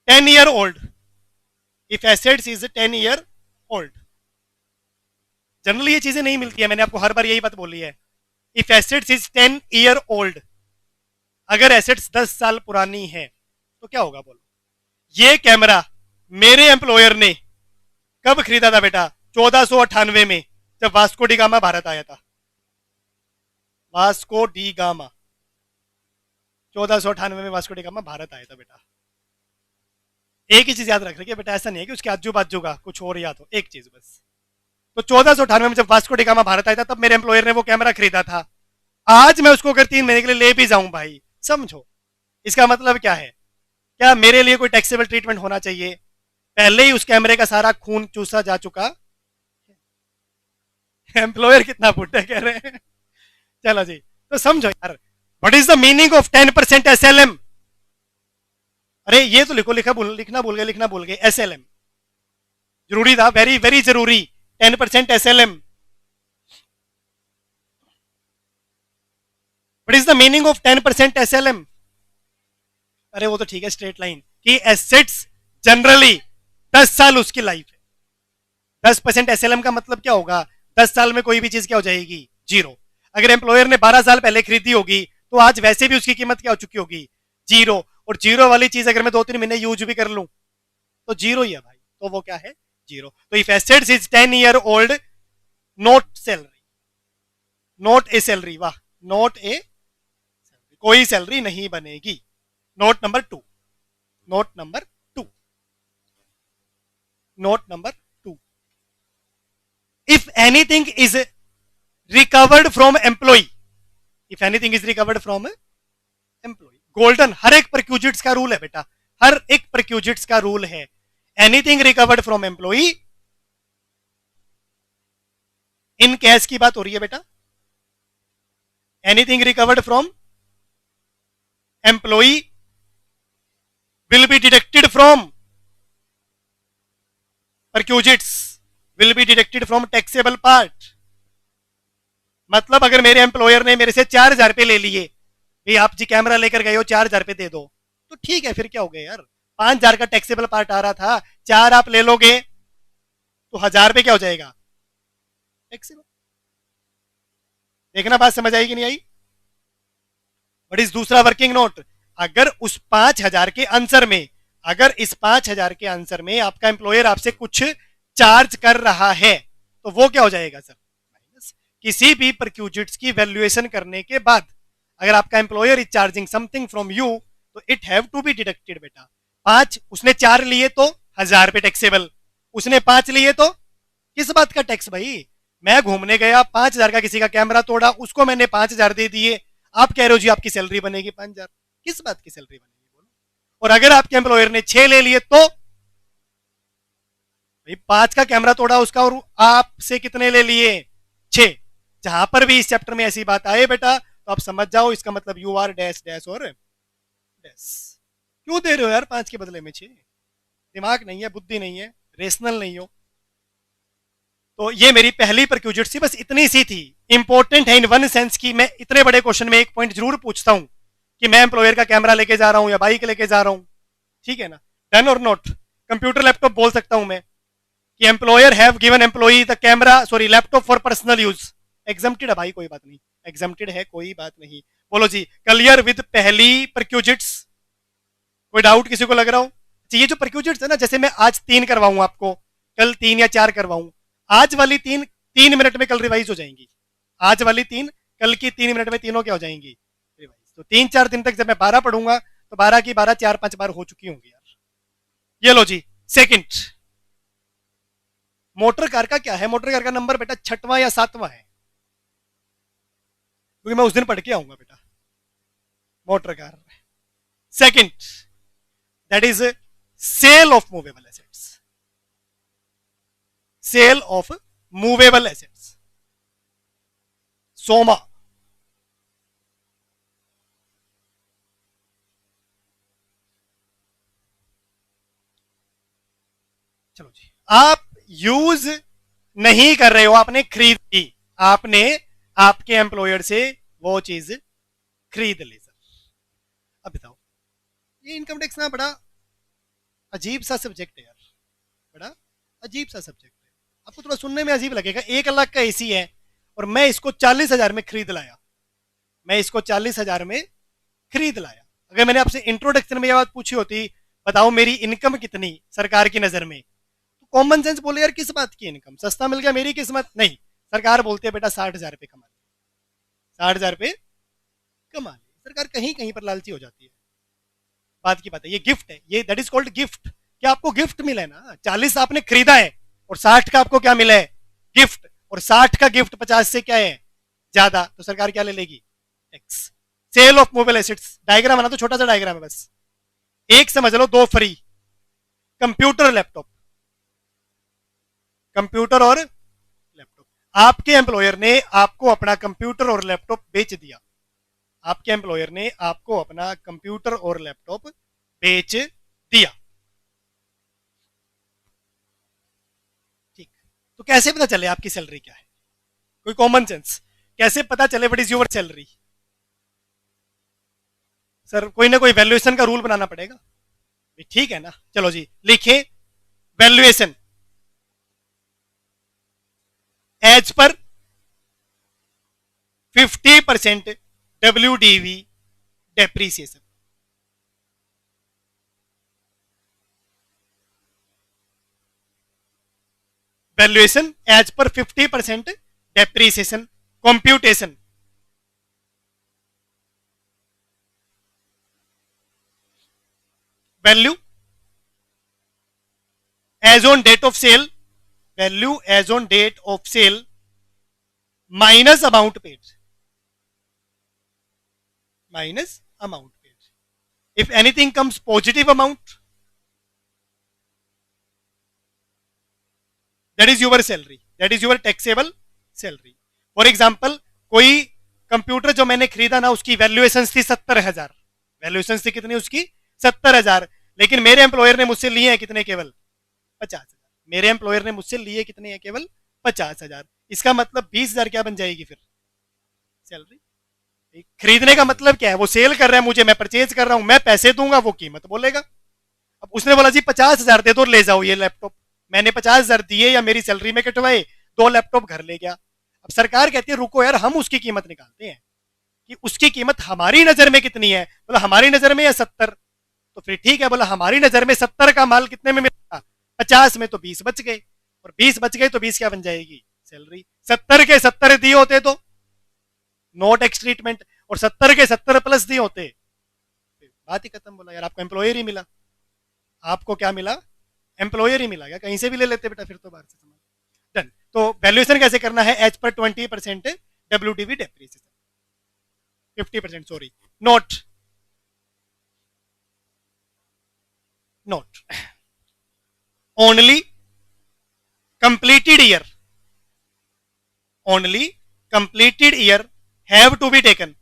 10 year old, if assets is 10 year old, generally ये चीजें नहीं मिलती है, मैंने आपको हर बार यही बात बोली है। If assets is 10 year old, अगर एसेट्स 10 साल पुरानी है, तो क्या होगा बोलो? ये कैमरा मेरे एम्प्लॉयर ने कब खरीदा था बेटा? 1498 में, जब वास्को डी गामा भारत आया था। वास्को डी गामा 1498 में वास्को डी गामा भारत आया था बेटा। एक ही चीज याद रख रखिए बेटा, ऐसा नहीं है कि उसके आजू बाजू का कुछ और याद हो, एक चीज बस। तो 1498 में जब वास्को डी गामा भारत आया था, तब मेरे एम्प्लॉयर ने वो कैमरा खरीदा था। आज मैं उसको अगर 3 महीने के लिए ले भी जाऊं भाई, समझो इसका मतलब क्या है? क्या मेरे लिए कोई टैक्सेबल ट्रीटमेंट होना चाहिए? पहले ही उस कैमरे का सारा खून चूसा जा चुका। एम्प्लॉयर कितना बुढ़ा कह रहे हैं। चलो जी, तो समझो यार, what is the meaning of 10% SLM? अरे ये तो लिखो, लिखना भूल गए SLM। जरूरी था, वेरी वेरी जरूरी। 10% SLM। What is the meaning of 10% SLM? अरे वो तो ठीक है, स्ट्रेट लाइन कि एसेट्स जनरली 10 साल उसकी लाइफ है। 10% SLM का मतलब क्या होगा? 10 साल में कोई भी चीज क्या हो जाएगी? जीरो। अगर एम्प्लॉयर ने 12 साल पहले खरीदी होगी, तो आज वैसे भी उसकी कीमत क्या हो चुकी होगी? जीरो। और जीरो वाली चीज अगर मैं 2-3 महीने यूज भी कर लूं, तो जीरो ही है भाई। तो वो क्या है? जीरो। तो if assets is 10 year old, not salary, not a salary, वाह, नॉट ए, कोई सैलरी नहीं बनेगी। Note number 2, note number 2, note number 2, if anything is recovered from employee, if anything is recovered from employee, golden, हर एक perquisites का rule है बेटा, हर एक परक्यूजिट्स का रूल है। Anything recovered from employ, in cash की बात हो रही है बेटा। Anything recovered from employ will be deducted from perquisites, will be deducted from taxable part। मतलब अगर मेरे एम्प्लॉयर ने मेरे से 4,000 रुपए ले लिए, भाई आप जी कैमरा लेकर गए हो 4,000 रुपए दे दो, तो ठीक है, फिर क्या हो गया यार? 5,000 का टैक्सेबल पार्ट आ रहा था, 4 आप ले लोगे तो 1,000 रुपए क्या हो जाएगा? टैक्सेबल। देखना बात समझ आई कि नहीं आई? बट इस दूसरा वर्किंग नोट, अगर उस 5,000 के आंसर में, अगर इस 5,000 के आंसर में आपका एम्प्लॉयर आपसे कुछ चार्ज कर रहा है, तो वो क्या हो जाएगा सर? माइनस। किसी भी परक्यूजिट्स की वैल्यूएशन करने के बाद अगर आपका employer is charging something from you, तो it have to be deducted बेटा। 5 उसने 4 लिए तो 1,000 रुपए टैक्सेबल, उसने 5 लिए तो किस बात का टैक्स भाई? मैं घूमने गया, 5,000 का किसी का कैमरा तोड़ा, उसको मैंने 5,000 दे दिए, आप कह रहे हो जी आपकी सैलरी बनेगी 5,000, किस बात की सैलरी बनेगी बोलो? और अगर आपके एम्प्लॉयर ने 6 ले लिए, तो भाई 5 का कैमरा तोड़ा उसका, और आपसे कितने ले लिए? 6। जहां पर भी इस चैप्टर में ऐसी बात आए बेटा, तो आप समझ जाओ इसका मतलब यू आर डैश डैश और डैश। क्यों दे रहे हो यार 5 के बदले में 6? दिमाग नहीं है, बुद्धि नहीं है, रेशनल नहीं हो। तो ये मेरी पहली परक्यूजिट थी, बस इतनी सी थी। इंपॉर्टेंट है इन वन सेंस की, मैं इतने बड़े क्वेश्चन में एक पॉइंट जरूर पूछता हूं कि मैं एम्प्लॉयर का कैमरा लेके जा रहा हूं या बाइक लेके जा रहा हूं, ठीक है ना? डन और नॉट? कंप्यूटर लैपटॉप बोल सकता हूं मैं कि employer have given employee the camera, sorry laptop for personal use. Exempted है भाई, कोई बात नहीं, एग्जम्प्टेड है, कोई बात नहीं। बोलो जी, क्लियर विद पहली परक्यूजिट्स? कोई डाउट किसी को लग रहा हो? ये जो परक्यूजिट्स है ना, जैसे मैं आज 3 करवाऊं आपको, कल 3 या 4 करवाऊं, आज वाली 3 मिनट में कल रिवाइज हो जाएंगी। आज वाली 3 कल की 3 मिनट में तीनों क्या हो जाएंगी? रिवाइज। तो 3-4 दिन तक जब मैं 12 पढ़ूंगा, तो 12 की 12 4-5 बार हो चुकी होंगी यार। ये लो जी, सेकंड, मोटर कार का क्या है? मोटर कार का नंबर बेटा 6वां या 7वां है, क्योंकि मैं उस दिन पढ़ के आऊंगा बेटा। Motor car second, that is sale of movable assets, sale of movable assets. Soma, चलो जी, आप यूज नहीं कर रहे हो, आपने खरीद ली, आपने आपके एम्प्लॉयर से वो चीज खरीद ली सर। अब बताओ, ये इनकम टैक्स ना बड़ा अजीब सा सब्जेक्ट है यार, बड़ा अजीब सा सब्जेक्ट है। आपको थोड़ा सुनने में अजीब लगेगा, 1 लाख का एसी है और मैं इसको 40,000 में खरीद लाया, मैं इसको 40,000 में खरीद लाया, अगर मैंने आपसे इंट्रोडक्शन में यह बात पूछी होती, बताओ मेरी इनकम कितनी सरकार की नजर में, तो कॉमन सेंस बोले यार किस बात की इनकम, सस्ता मिल गया मेरी किस्मत, नहीं, सरकार बोलती है बेटा 60,000 रुपये कमा ले, 60,000 रुपये कमा ले, सरकार कहीं कहीं पर लालची हो जाती है। बात की बात है, ये गिफ्ट है, ये दैट इज कॉल्ड गिफ्ट, क्या आपको गिफ्ट मिला है ना, 40 आपने खरीदा है और 60 का आपको क्या मिला है, गिफ्ट, और 60 का गिफ्ट 50 से क्या है ज्यादा, तो सरकार क्या ले लेगी, tax. Sale of mobile assets, diagram बना तो छोटा सा डायग्राम है बस, एक समझ लो, दो फ्री, कंप्यूटर लैपटॉप, कंप्यूटर और लैपटॉप, आपके एम्प्लॉयर ने आपको अपना कंप्यूटर और लैपटॉप बेच दिया, आपके एम्प्लॉयर ने आपको अपना कंप्यूटर और लैपटॉप बेच दिया, ठीक, तो कैसे पता चले आपकी सैलरी क्या है, कोई कॉमन सेंस, कैसे पता चले what is your salary, sir कोई ना कोई वैल्यूएशन का रूल बनाना पड़ेगा, ठीक है ना, चलो जी लिखे, वैल्यूएशन एज पर 50% WDV डेप्रीसिएशन, वैल्यूएशन एज पर 50% depreciation, computation value as on date of sale, value as on date of sale minus amount paid, minus amount paid, if anything comes positive amount that is your salary, that is your taxable salary. For example कोई computer जो मैंने खरीदा ना उसकी valuation थी 70,000, valuation थी कितनी उसकी 70,000, लेकिन मेरे एम्प्लॉयर ने मुझसे लिए हैं कितने, केवल 50,000, मेरे एम्प्लॉयर ने मुझसे लिए कितने हैं, केवल 50,000, इसका मतलब 20,000 क्या बन जाएगी फिर सैलरी। खरीदने का मतलब क्या है, वो सेल कर रहा है मुझे, मैं परचेज कर रहा हूं, मैं पैसे दूंगा वो कीमत बोलेगा। अब उसने बोला जी 50,000 दे दो ले जाओ ये लैपटॉप, मैंने 50,000 दिए या मेरी सैलरी में कटवाए, दो लैपटॉप घर ले गया। अब सरकार कहती है रुको यार हम उसकी कीमत निकालते हैं कि उसकी कीमत हमारी नजर में कितनी है, बोला हमारी नजर में है 70, तो फिर ठीक है, बोला हमारी नजर में 70 का माल कितने में मिलेगा, 50 में, तो 20 बच गए, और 20 बच गए तो 20 क्या बन जाएगी सैलरी, 70 के 70 दिए होते तो नो टैक्स ट्रीटमेंट, और 70 के 70 प्लस दिए होते, बात ही खत्म, बोला यार आपको एम्प्लॉयर ही मिला, आपको क्या मिला, एम्प्लॉयर ही मिला, क्या कहीं से भी ले लेते बेटा फिर तो बाहर से सामान। डन, तो वैल्यूएशन कैसे करना है, एज पर 20% WDV depreciation, 50% sorry, note note only completed year, only completed year have to be taken,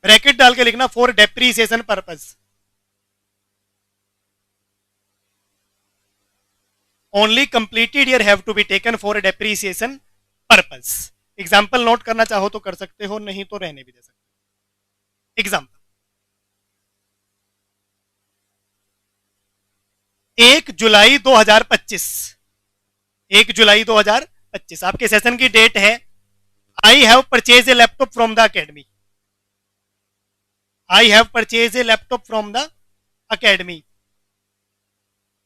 bracket डाल के लिखना, for depreciation purpose, only completed year have to be taken for depreciation purpose. Example note करना चाहो तो कर सकते हो, नहीं तो रहने भी दे सकते हो। एग्जाम्पल, 1 जुलाई 2025, 1 जुलाई 2025 आपके सेशन की डेट है, I have purchase a laptop from the academy, I have purchase a laptop from the academy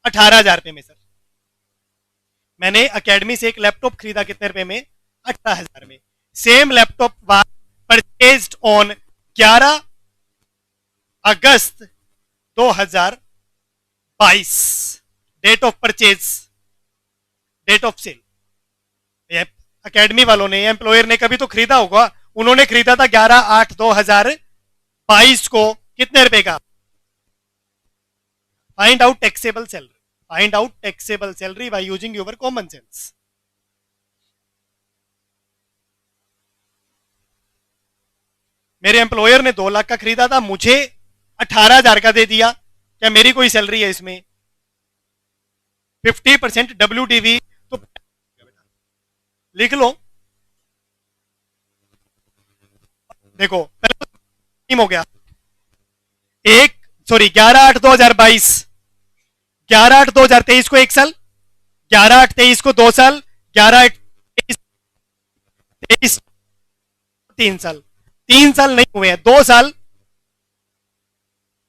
18,000 रुपए में, सर मैंने अकेडमी से एक लैपटॉप खरीदा कितने रुपए में, 18,000 में, same laptop was purchased on 11 August 2022, date of purchase, date of sale, academy वालों ने, एम्प्लॉयर ने कभी तो खरीदा होगा, उन्होंने खरीदा था 11/8/2022 को, कितने रुपए का, find out taxable salary, find out taxable salary by using your common sense. मेरे एम्प्लॉयर ने 2 लाख का खरीदा था, मुझे 18,000 का दे दिया, क्या मेरी कोई सैलरी है इसमें, 50% WDV, तो लिख लो, देखो पहले हो गया, एक सॉरी 11/8/2022, 11/8/2023 को 1 साल, 11/8/23 को 2 साल, 11/8/23 3 साल, 3 साल नहीं हुए हैं, 2 साल,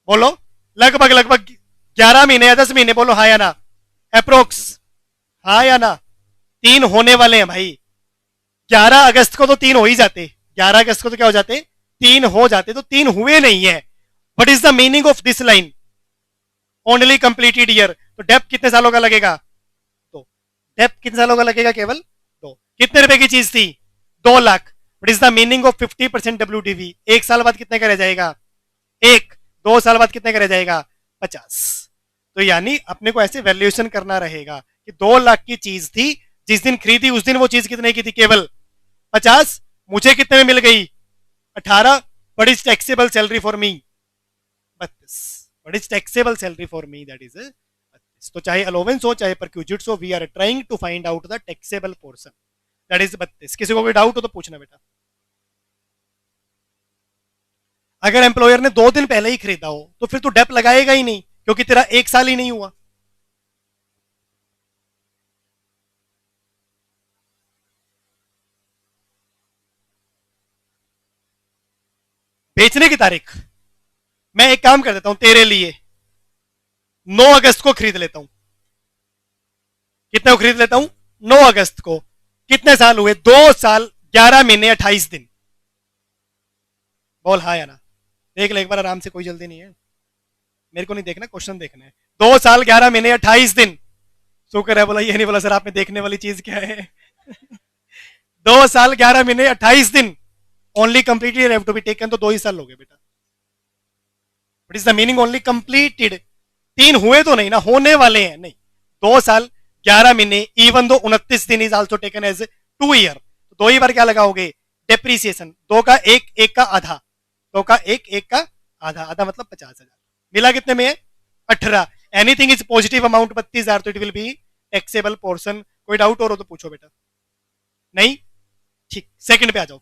बोलो, लगभग लगभग 11 महीने या 10 महीने, बोलो हाँ या ना, अप्रोक्स, हाँ या ना, 3 होने वाले हैं भाई। 11 अगस्त को तो 3 हो ही जाते, 11 अगस्त को तो क्या हो जाते, 3 हो जाते, तो 3 हुए नहीं है। What is the meaning of this line, only completed year, तो डेप्थ कितने सालों का लगेगा, तो डेप्थ कितने सालों का लगेगा, केवल 2। कितने रुपए की चीज थी, 2 lakh. What is the meaning of 50% W, 1 साल बाद कितने का रह जाएगा, 1, 2 साल बाद कितने का रह जाएगा, 50। तो यानी अपने को ऐसे वैल्यूएशन करना रहेगा कि 2 लाख की चीज थी, जिस दिन खरीदी उस दिन वो चीज कितने की थी, केवल 50। मुझे कितने में मिल गई, 18। But is taxable salary for me, 32। But is taxable salary for me, that is 32। तो चाहे अलोवेंस हो चाहे परक्यूजिट्स हो, we are trying to find out the taxable portion, that is 32। किसी को कोई डाउट हो तो पूछना बेटा। अगर एम्प्लॉयर ने 2 दिन पहले ही खरीदा हो तो फिर तू डेप लगाएगा ही नहीं, क्योंकि तेरा 1 साल ही नहीं हुआ। बेचने की तारीख, मैं एक काम कर देता हूं तेरे लिए, 9 अगस्त को खरीद लेता हूं। कितने को खरीद लेता हूं, 9 अगस्त को। कितने साल हुए, 2 साल 11 महीने 28 दिन। बोल हाँ या ना, देख ले एक बार आराम से, कोई जल्दी नहीं है, मेरे को नहीं देखना, क्वेश्चन देखना है। 2 साल 11 महीने 28 दिन। शुक्र है बोला, ये नहीं बोला सर आपने देखने वाली चीज क्या है। 2 साल 11 महीने 28 दिन, only completed have to be taken, तो 2 ही साल हो गए बेटा। What is the meaning only completed, 3 हुए तो नहीं ना, होने वाले हैं नहीं। 2 साल 11 महीने, इवन दो 29 दिन is also taken as 2 year, तो 2 ही बार क्या लगाओगे, डेप्रीसिएशन। 2 का 1, 1 का आधा, 2 का 1, 1 का आधा, आधा मतलब 50,000। मिला कितने में है, 18। एनीथिंग इज पॉजिटिव अमाउंट 32,000, तो it will be taxable portion. कोई डाउट हो तो पूछो बेटा, नहीं, ठीक, सेकंड पे आ जाओ।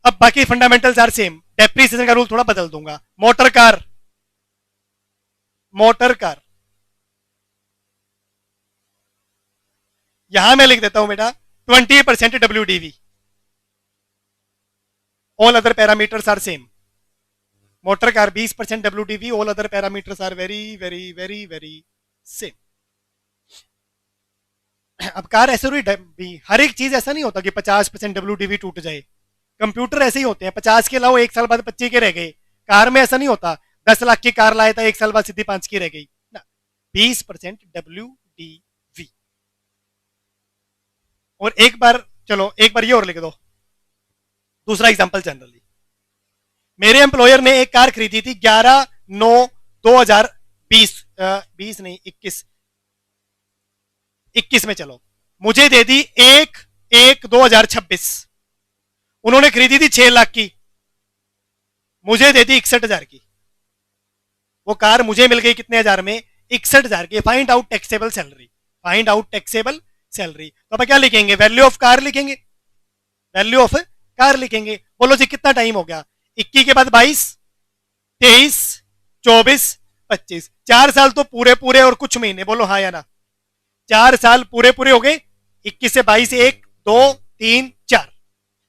अब बाकी फंडामेंटल्स आर सेम, डेप्रीसिएशन का रूल थोड़ा बदल दूंगा। मोटर कार, मोटर कार, यहां मैं लिख देता हूं बेटा 20% WDV, all other parameters are same. Motor car 20% WDV, all other parameters are very very very very same. अब कार ऐसे भी, हर एक चीज ऐसा नहीं होता कि 50% डब्ल्यूडीवी टूट जाए। कंप्यूटर ऐसे ही होते हैं, 50 के लाओ 1 साल बाद 25 के रह गए। कार में ऐसा नहीं होता, 10 लाख की कार लाया था 1 साल बाद सीधी 5 की रह गई ना। 20% डब्ल्यूडीवी। और एक बार, चलो एक बार ये और लिख दो, दूसरा एग्जांपल जनरली। मेरे एम्प्लॉयर ने एक कार खरीदी थी 11/9/2020, 20 नहीं 21, 21 में, चलो मुझे दे दी 1/1/2026। उन्होंने खरीदी थी 6 लाख की, मुझे दे दी 61,000 की। वो कार मुझे मिल गई कितने हजार में, 61,000 की। Find out taxable salary, find out taxable salary. तो अब क्या लिखेंगे, वैल्यू ऑफ कार लिखेंगे, वैल्यू ऑफ कार लिखेंगे। बोलो जी कितना टाइम हो गया, 21 के बाद 22, 23, 24, 25, 4 साल तो पूरे पूरे और कुछ महीने, बोलो हाँ या ना। 4 साल पूरे पूरे हो गए, 21 से 22, 1 2 3 4,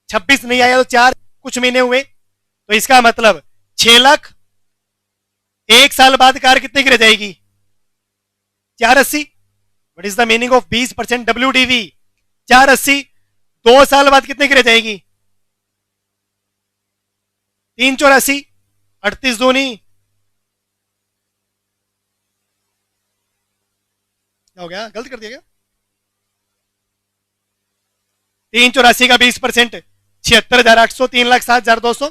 26 नहीं आया तो 4 कुछ महीने हुए, तो इसका मतलब 6 लाख। 1 साल बाद कार कितने की रह जाएगी, 480। What is the meaning of 20% WDV, 480। 2 साल बाद कितने की रह जाएगी, 384, 38 दूनी, क्या हो गया, गलत कर दिया क्या, 384 का 20%, 76,800, 3,07,200।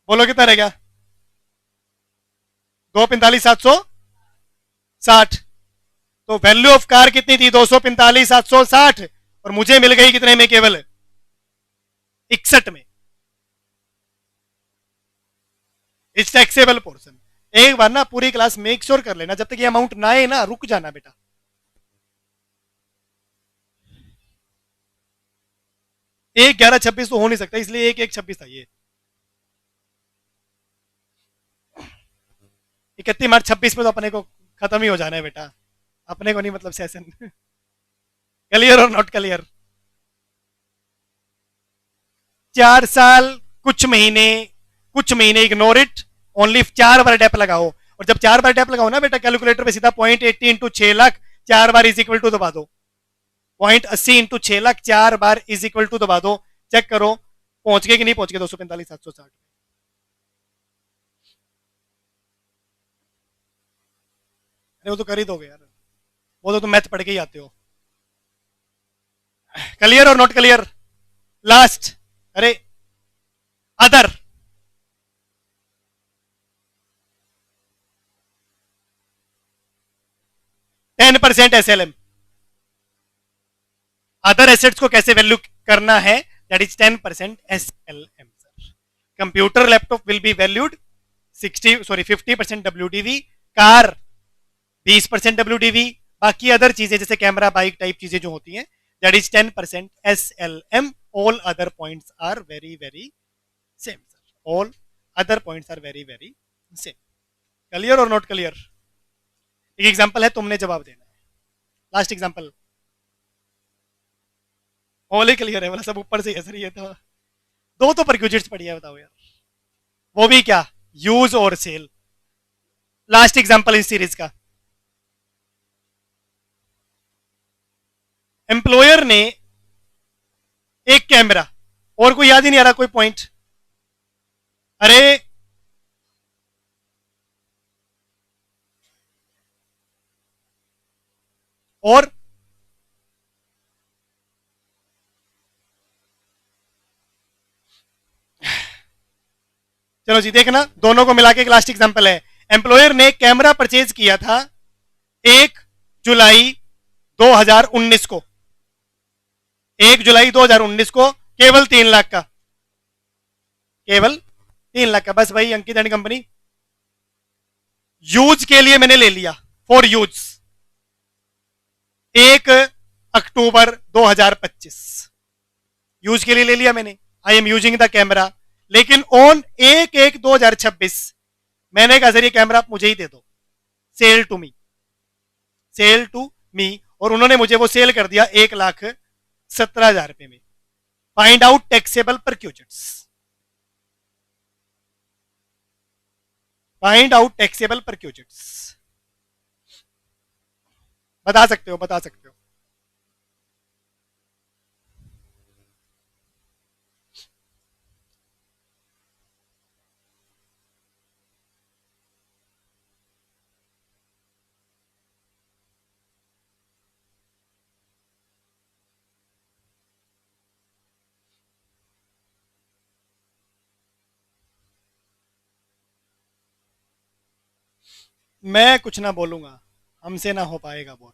बोलो कितना रह गया, 245,760। तो वैल्यू ऑफ कार कितनी थी, 245,760, और मुझे मिल गई कितने में, केवल 61 में। It's taxable portion. एक बार ना पूरी क्लास मेक श्योर कर लेना, जब तक ये अमाउंट ना आए ना रुक जाना बेटा। 1/11/26 तो हो नहीं सकता, इसलिए 1/1/26 था ये। 31 मार्च 26 में तो अपने को खत्म ही हो जाना है बेटा, अपने को नहीं मतलब सेशन। क्लियर और नॉट क्लियर, 4 साल कुछ महीने इग्नोर इट, ओनली 4 बार डेप लगाओ, और जब 4 बार डेप लगाओ ना बेटा कैलकुलेटर पे सीधा 0.80 इंटू 6 लाख 4 बार इज इक्वल टू दबा दो, 0.80 इंटू 6 लाख 4 बार इज इक्वल टू दबा दो, चेक करो पहुंच गए कि नहीं पहुंच गए 245,760। अरे वो तो कर ही दोगे यार, वो तो तुम मैथ पढ़ के ही आते हो। क्लियर और नॉट क्लियर? लास्ट, अरे अदर, %10 SLM। अदर एसेट्स को कैसे वैल्यू करना है? That is 10% SLM sir. Computer laptop will be valued 50% WDV, car 20% WDV, बाकी अदर चीजें जैसे कैमरा बाइक टाइप चीजें जो होती हैं that is 10% SLM। All other points are very very same sir, all other points are very very same. Clear और not clear? एक example है, तुमने जवाब देना है। Last example. All he clear है, मतलब सब ऊपर से सर ये तो दो तो परक्यूजिट्स पड़ी है, बताओ यार, वो भी क्या? यूज और सेल। लास्ट एग्जांपल इस सीरीज का, एम्प्लॉयर ने एक कैमरा, और कोई याद ही नहीं आ रहा कोई पॉइंट, अरे और चलो जी देखना, दोनों को मिला के एक लास्ट एग्जांपल है। एम्प्लॉयर ने कैमरा परचेज किया था 1 जुलाई 2019 को, 1 जुलाई 2019 को, केवल 3 लाख का, केवल 3 लाख का, बस भाई अंकित एंड कंपनी। यूज के लिए मैंने ले लिया, फॉर यूज 1 अक्टूबर 2025, यूज के लिए ले लिया मैंने, I am using the camera, लेकिन ऑन 1/1/2026 मैंने कहा सर ये कैमरा आप मुझे ही दे दो, sell to me, sell to me, और उन्होंने मुझे वो सेल कर दिया 1,17,000 रुपए में। Find out taxable perquisites, find out taxable perquisites. बता सकते हो, बता सकते हो। मैं कुछ ना बोलूंगा, हमसे ना हो पाएगा बोर।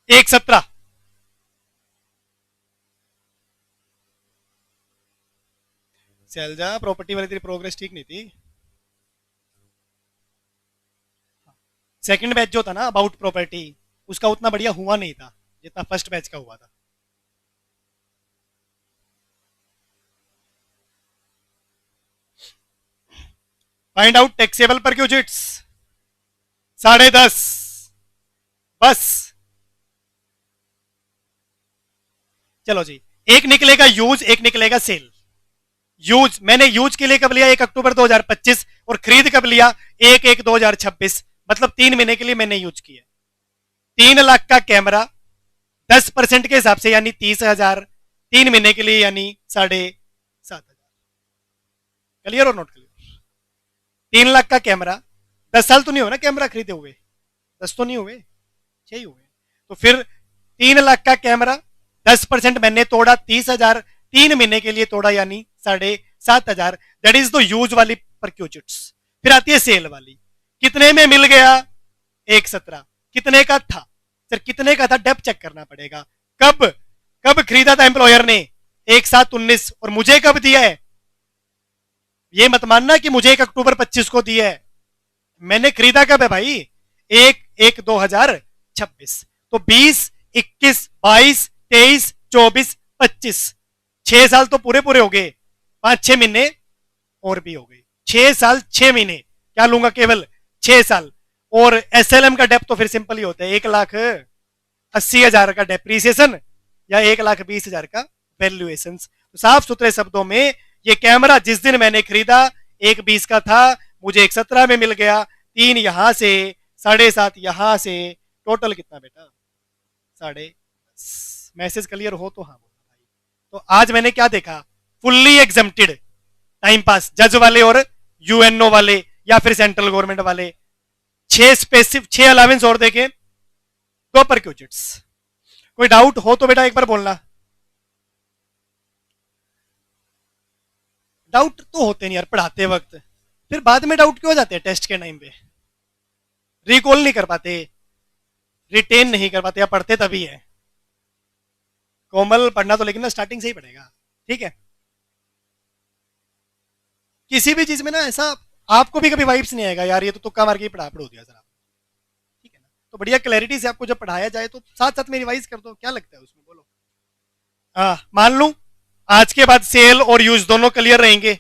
1,17, चल जा, प्रॉपर्टी वाली तेरी प्रोग्रेस ठीक नहीं थी। सेकंड बैच जो था ना अबाउट प्रॉपर्टी, उसका उतना बढ़िया हुआ नहीं था जितना फर्स्ट बैच का हुआ था। फाइंड आउट टैक्सेबल परक्यूजिट्स 10:30, बस। चलो जी, एक निकलेगा यूज, एक निकलेगा सेल। यूज मैंने यूज के लिए कब लिया? 1 अक्टूबर 2025, और खरीद कब लिया? 1/1/2026, मतलब 3 महीने के लिए मैंने यूज किया। 3 लाख का कैमरा 10% के हिसाब से यानी 30,000, 3 महीने के लिए यानी 7,500। क्लियर और नॉट क्लियर? 3 लाख का कैमरा, 10 साल तो नहीं हुआ ना कैमरा खरीदे हुए, 10 तो नहीं हुए, 6 ही हुए, तो फिर 3 लाख का कैमरा 10% मैंने तोड़ा 30,000, 3 महीने के लिए तोड़ा यानी 7,500। दैट इज द यूज वाली परक्यूजिट्स। फिर आती है सेल वाली, कितने में मिल गया? 1,17, कितने का था सर? कितने का था डेप चेक करना पड़ेगा। कब कब खरीदा था एम्प्लॉयर ने? 1/7/19, और मुझे कब दिया है? ये मत मानना कि मुझे 1 अक्टूबर 25 को दिया है, मैंने खरीदा कब है भाई? 1/1/2026, तो 20, 21, 22, 23, 24, 25, 6 साल तो पूरे पूरे हो गए, 5-6 महीने और भी हो गए, 6 साल 6 महीने, क्या लूंगा? केवल 6 साल। और SLM का डेप तो फिर सिंपल ही होता है, 1,80,000 का डेप्रीसिएशन या 1,20,000 का वैल्यूएशन। तो साफ सुथरे शब्दों में ये कैमरा जिस दिन मैंने खरीदा 1,20 का था, मुझे 1,17 में मिल गया, 3 यहां से, 7.5 यहां से, टोटल कितना बेटा 10.5। मैसेज क्लियर हो तो हाँ बोलना भाई। तो आज मैंने क्या देखा, फुल्ली एग्जम्प्टेड टाइम पास जज वाले और यूएनओ वाले या फिर सेंट्रल गवर्नमेंट वाले, 6 अलावेंस और देखे, 2 परक्यूजिट्स। कोई डाउट हो तो बेटा एक बार बोलना। डाउट तो होते नहीं यार पढ़ाते वक्त, फिर बाद में डाउट क्यों हो जाते हैं टेस्ट के टाइम पे, रिकॉल नहीं कर पाते, रिटेन नहीं कर पाते, या पढ़ते तभी है। कोमल पढ़ना तो लेकिन ना स्टार्टिंग से ही पढ़ेगा, ठीक है। किसी भी चीज में ना ऐसा आपको भी कभी वाइब्स नहीं आएगा यार ये तो तुक्का मार के ही पढ़ो दिया जरा, ठीक है ना। तो बढ़िया क्लैरिटी से आपको जब पढ़ाया जाए तो साथ साथ में रिवाइज कर दो, क्या लगता है उसमें बोलो। हाँ मान लूं आज के बाद सेल और यूज दोनों क्लियर रहेंगे,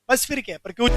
बस फिर क्या है पर क्यों